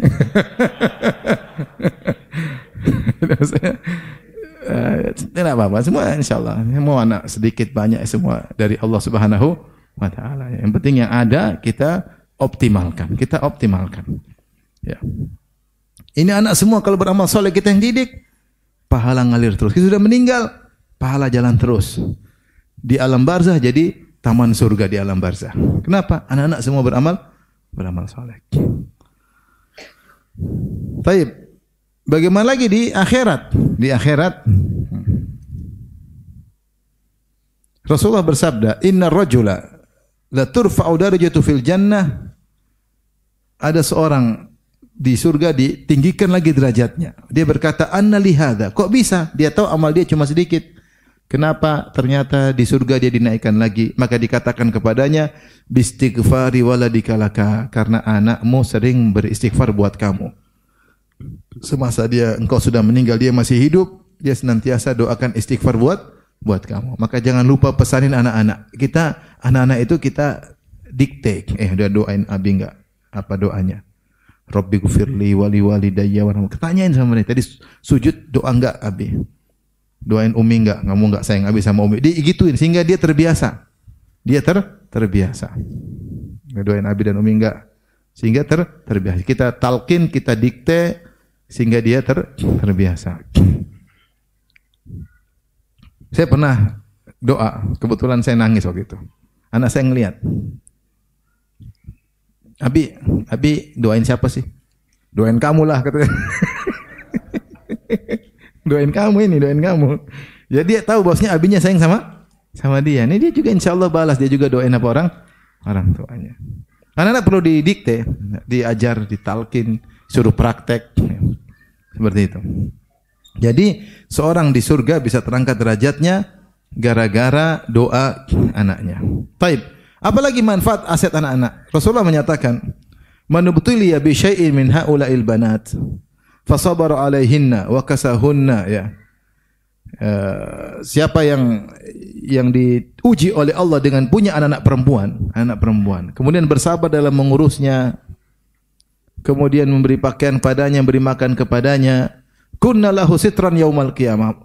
Tidak apa-apa, semua insya Allah. Mau anak sedikit banyak semua dari Allah Subhanahu wa Ta'ala. Yang penting yang ada kita optimalkan. Ya. Ini anak semua kalau beramal soleh kita yang didik, pahala ngalir terus. Kita sudah meninggal, pahala jalan terus. Di alam barzah jadi taman surga di alam barzah. Kenapa? Anak-anak semua beramal soleh. Baik. Bagaimana lagi di akhirat? Di akhirat Rasulullah bersabda, "Innar rajula la turfa'u darajatu fil jannah." Ada seorang di surga ditinggikan lagi derajatnya. Dia berkata, "Anna li hadza?" Kok bisa? Dia tahu amal dia cuma sedikit. Kenapa? Ternyata di surga dia dinaikkan lagi. Maka dikatakan kepadanya, "Bistighfari waladika laka." Karena anakmu sering beristighfar buat kamu. Semasa engkau sudah meninggal, dia masih hidup, dia senantiasa doakan istighfar buat kamu. Maka jangan lupa pesanin anak-anak. Anak-anak itu kita dikte. Udah doain abi enggak? Apa doanya? Rabbi gufirli wali walidayya warhamhum. Tanyain sama mereka. Tadi sujud doa enggak abi? Doain umi enggak? Kamu enggak sayang abi sama umi? Digituin sehingga dia terbiasa. Dia terbiasa. Doain abi dan umi enggak? Sehingga terbiasa. Kita talqin, kita dikte sehingga dia terbiasa. Saya pernah doa, kebetulan saya nangis waktu itu. Anak saya ngelihat. Abi doain siapa sih? Doain kamu lah katanya. Doain kamu. Ya dia tahu bahwasanya abinya sayang sama dia. Ini dia juga insya Allah balas. Dia juga doain apa orang tuanya. Anak-anak perlu didikte, diajar, ditalkin, suruh praktek. Seperti itu. Jadi seorang di surga bisa terangkat derajatnya gara-gara doa anaknya. Baik. Apalagi manfaat aset anak-anak? Rasulullah menyatakan, "Man ubtuliya bi syai'in min haula'il banat, fa sabara 'alaihinna wa kasahunna," ya. Siapa yang diuji oleh Allah dengan punya anak perempuan, kemudian bersabar dalam mengurusnya, kemudian memberi pakaian padanya, memberi makan kepadanya, kunna lahu sitran yaumal qiyamah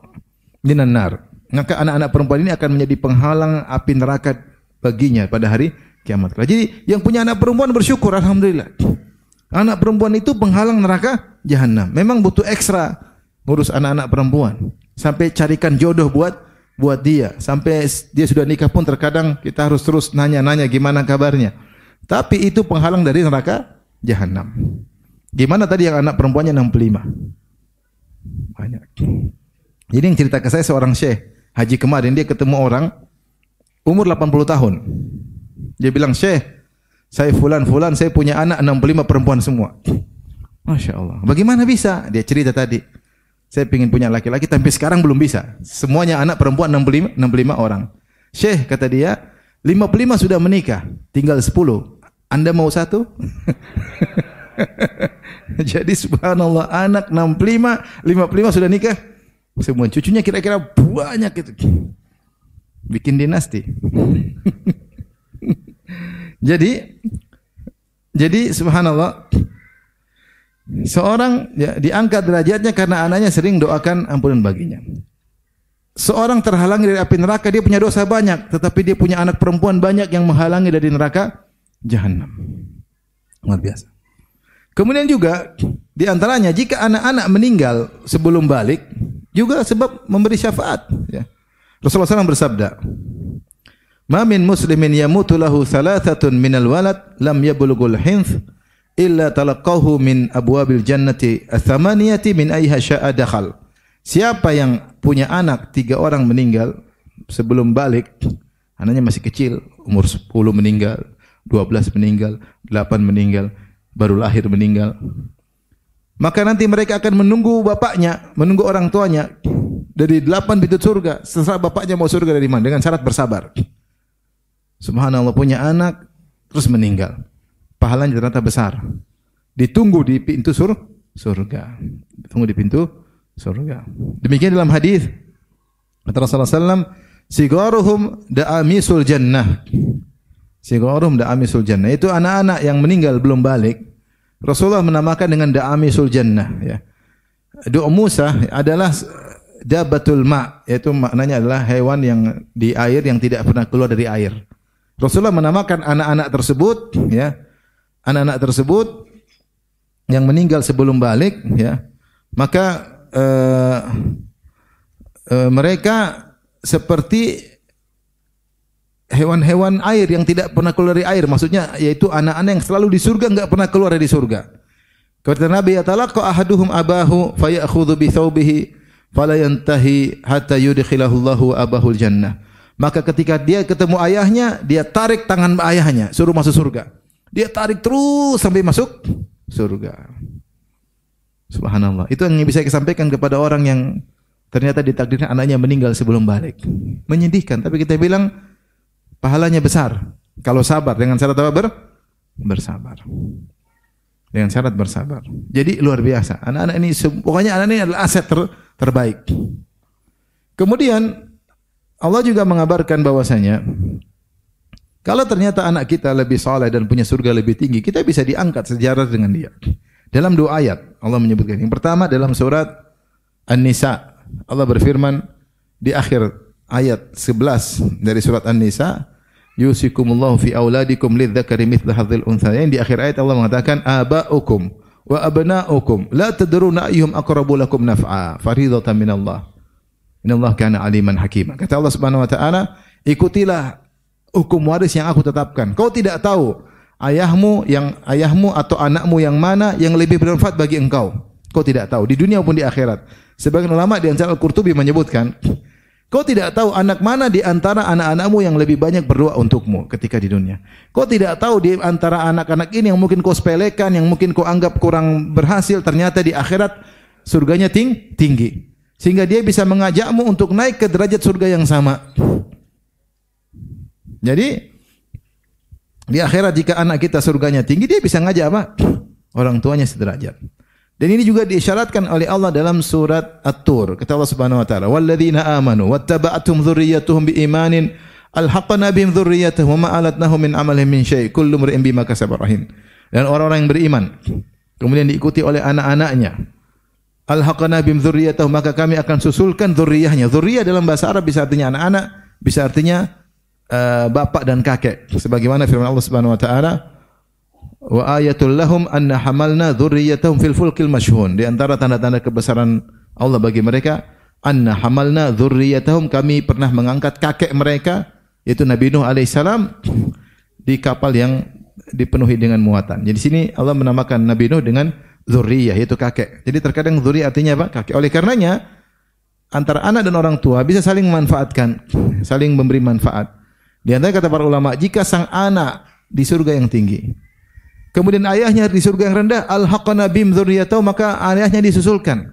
minan nar. Maka anak-anak perempuan ini akan menjadi penghalang api neraka baginya pada hari kiamat. Jadi yang punya anak perempuan bersyukur, alhamdulillah. Anak perempuan itu penghalang neraka jahanam. Memang butuh ekstra ngurus anak-anak perempuan. Sampai carikan jodoh buat dia. Sampai dia sudah nikah pun terkadang kita harus terus nanya-nanya gimana kabarnya. Tapi itu penghalang dari neraka jahanam. Gimana tadi yang anak perempuannya 65? Banyak. Jadi yang cerita ke saya seorang syekh haji kemarin, dia ketemu orang umur 80 tahun. Dia bilang, "Syekh, saya fulan, saya punya anak 65 perempuan semua." Masya Allah. Bagaimana bisa? Dia cerita tadi. Saya ingin punya laki-laki tapi sekarang belum bisa. Semuanya anak perempuan 65 orang. Syekh, kata dia, 55 sudah menikah, tinggal 10. Anda mau satu? Jadi subhanallah, anak 55 sudah nikah. Semua cucunya kira-kira banyak itu. Bikin dinasti. Jadi subhanallah, seorang diangkat derajatnya karena anaknya sering doakan ampunan baginya. Seorang terhalangi dari api neraka, dia punya dosa banyak, tetapi dia punya anak perempuan banyak yang menghalangi dari neraka jahanam. Luar biasa. Kemudian juga di antaranya jika anak-anak meninggal sebelum balik juga sebab memberi syafaat, ya. Rasulullah SAW bersabda, "Ma min muslimin yamutu lahu thalathatun minal walad lam yablughul hinth illa talaqahu min abwabil jannati ats-tsamaniyati min ayha syaa dakhal." Siapa yang punya anak 3 orang meninggal sebelum balik, anaknya masih kecil, umur 10 meninggal, 12 meninggal, 8 meninggal, baru lahir meninggal, maka nanti mereka akan menunggu bapaknya, menunggu orang tuanya dari 8 pintu surga. Setelah bapaknya mau surga dari mana? Dengan syarat bersabar. Subhanallah, punya anak terus meninggal, pahalanya ternyata besar. Ditunggu di pintu surga. Ditunggu di pintu surga. Demikian dalam hadis kata Rasulullah SAW, "Sigaruhum da'amisul jannah." Sigaruhum da'amisul jannah. Itu anak-anak yang meninggal belum balik. Rasulullah menamakan dengan da'amisul jannah, ya. Du'musa adalah dabatul ma', yaitu maknanya adalah hewan yang di air yang tidak pernah keluar dari air. Rasulullah menamakan anak-anak tersebut, ya. Anak-anak tersebut yang meninggal sebelum balik, ya. Maka mereka seperti hewan-hewan air yang tidak pernah keluar dari air, maksudnya yaitu anak-anak yang selalu di surga enggak pernah keluar dari surga. Kata Nabi, "Yatalaqa ahaduhum abahu fayakhudhu bi thawbihi fala yantahi hatta yudkhilahu Allahu abahul jannah." Maka ketika dia ketemu ayahnya, dia tarik tangan ayahnya, suruh masuk surga. Dia tarik terus sampai masuk surga. Subhanallah. Itu yang bisa saya sampaikan kepada orang yang ternyata ditakdirkan anaknya meninggal sebelum balik. Menyedihkan, tapi kita bilang pahalanya besar kalau sabar dengan syarat apa? Bersabar. Dengan syarat bersabar. Jadi luar biasa. Anak-anak ini pokoknya anak ini adalah aset terbaik. Kemudian Allah juga mengabarkan bahwasanya kalau ternyata anak kita lebih saleh dan punya surga lebih tinggi, kita bisa diangkat sejarah dengan dia. Dalam 2 ayat Allah menyebutkan. Yang pertama dalam surat An-Nisa. Allah berfirman di akhir ayat 11 dari surat An-Nisa, yusikumullahu fi auladikum lidzakari mithlu hadzal unthayain. Di akhir ayat Allah mengatakan aba'ukum wa abna'ukum la tadruna ayyuhum aqrabu lakum naf'a faridatan minallah. Innallaha kana aliman hakiman. Kata Allah Subhanahu wa taala, ikutilah hukum waris yang aku tetapkan. Kau tidak tahu ayahmu atau anakmu yang mana yang lebih bermanfaat bagi engkau. Kau tidak tahu di dunia maupun di akhirat. Sebagian ulama di antara Al-Qurtubi menyebutkan, kau tidak tahu anak mana di antara anak-anakmu yang lebih banyak berdoa untukmu ketika di dunia. Kau tidak tahu di antara anak-anak ini yang mungkin kau sepelekan, yang mungkin kau anggap kurang berhasil, ternyata di akhirat surganya tinggi. Sehingga dia bisa mengajakmu untuk naik ke derajat surga yang sama. Jadi di akhirat jika anak kita surganya tinggi, dia bisa ngajak apa? Orang tuanya sederajat. Dan ini juga diisyaratkan oleh Allah dalam surat At-Tur. Kata Allah Subhanahu wa taala, "Walladzina amanu wattaba'atuhum dzurriyyatuhum biimanin alhaqna bihim dzurriyyatahum wa ma alatnahum min amalihim min syai' kullu imrin bima kasaba rahin." Dan orang-orang yang beriman kemudian diikuti oleh anak-anaknya. Alhaqna bihim dzurriyyatahum, maka kami akan susulkan dzurriyyahnya. Dzurriyyah dalam bahasa Arab bisa artinya anak-anak, bisa artinya bapak dan kakek. Sebagaimana firman Allah Subhanahu wa taala, wa ayatul lahum anna hamalna dzurriyyatahum fil fulkil mashhun. Di antara tanda-tanda kebesaran Allah bagi mereka, anna hamalna dzurriyyatahum, kami pernah mengangkat kakek mereka yaitu Nabi Nuh alaihissalam di kapal yang dipenuhi dengan muatan. Jadi di sini Allah menamakan Nabi Nuh dengan dzurriyyah yaitu kakek. Jadi terkadang dzurriyyah artinya apa? Kakek. Oleh karenanya antara anak dan orang tua bisa saling memanfaatkan, saling memberi manfaat. Di antara kata para ulama, jika sang anak di surga yang tinggi, kemudian ayahnya di surga yang rendah, alhaqna bihim dzurriyyatahum, maka ayahnya disusulkan.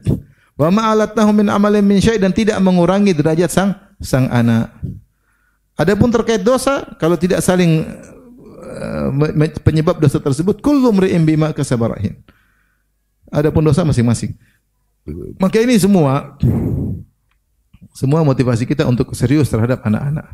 Wa ma alatnahum min amalin min syai', dan tidak mengurangi derajat sang anak. Adapun terkait dosa, kalau tidak saling penyebab dosa tersebut, kullu mri'in bima kasaba rahin. Adapun dosa masing-masing. Maka ini semua motivasi kita untuk serius terhadap anak-anak.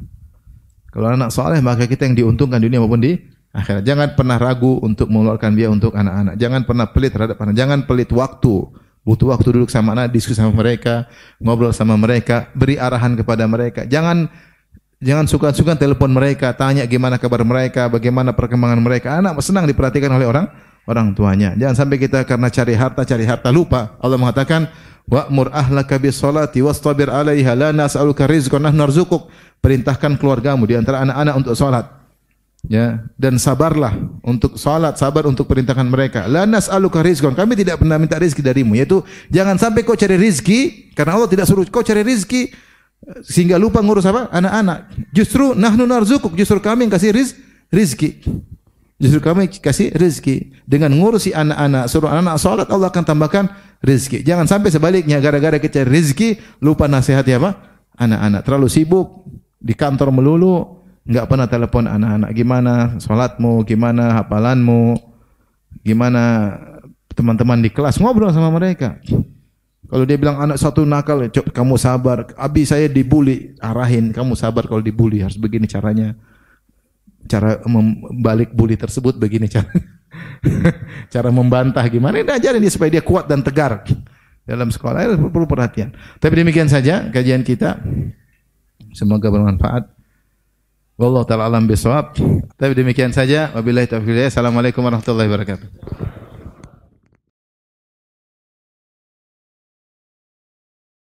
Kalau anak saleh, maka kita yang diuntungkan dunia maupun di akhirat. Jangan pernah ragu untuk mengeluarkan biaya untuk anak-anak. Jangan pernah pelit terhadap anak. Jangan pelit waktu. Butuh waktu duduk sama anak, diskusi sama mereka, ngobrol sama mereka, beri arahan kepada mereka. Jangan suka-suka telepon mereka, tanya gimana kabar mereka, bagaimana perkembangan mereka. Anak senang diperhatikan oleh orang tuanya. Jangan sampai kita karena cari harta lupa. Allah mengatakan, wa'mur ahlaka bis salati wastabir 'alaiha la nas'aluka rizqan nahnu narzuquk. Perintahkan keluargamu di antara anak-anak untuk salat. Ya, dan sabarlah untuk salat, sabar untuk perintahkan mereka. La nas'aluka rizqan. Kami tidak pernah minta rezeki darimu, yaitu jangan sampai kau cari rezeki karena Allah tidak suruh kau cari rezeki sehingga lupa ngurus apa? Anak-anak. Justru nahnu narzuquk, justru kami yang kasih rezeki. Justru kami kasih rezeki dengan ngurusi anak-anak, suruh anak-anak salat, Allah akan tambahkan rezeki. Jangan sampai sebaliknya, gara-gara kita cari rezeki lupa nasihati apa? Anak-anak. Terlalu sibuk di kantor melulu, enggak pernah telepon anak-anak. Gimana salatmu, gimana hafalanmu, gimana teman-teman di kelas, ngobrol sama mereka. Kalau dia bilang anak satu nakal, kamu sabar. Abi saya dibully, arahin, kamu sabar kalau dibully harus begini caranya. Cara membalik bully tersebut begini cara. Cara membantah gimana? Ini ajarin dia supaya dia kuat dan tegar dalam sekolah. Perlu perhatian. Tapi demikian saja kajian kita. Semoga bermanfaat. Wallahu ta'ala alam bisawab. Tapi demikian saja. Wabillahi taufiq. Assalamualaikum warahmatullahi wabarakatuh.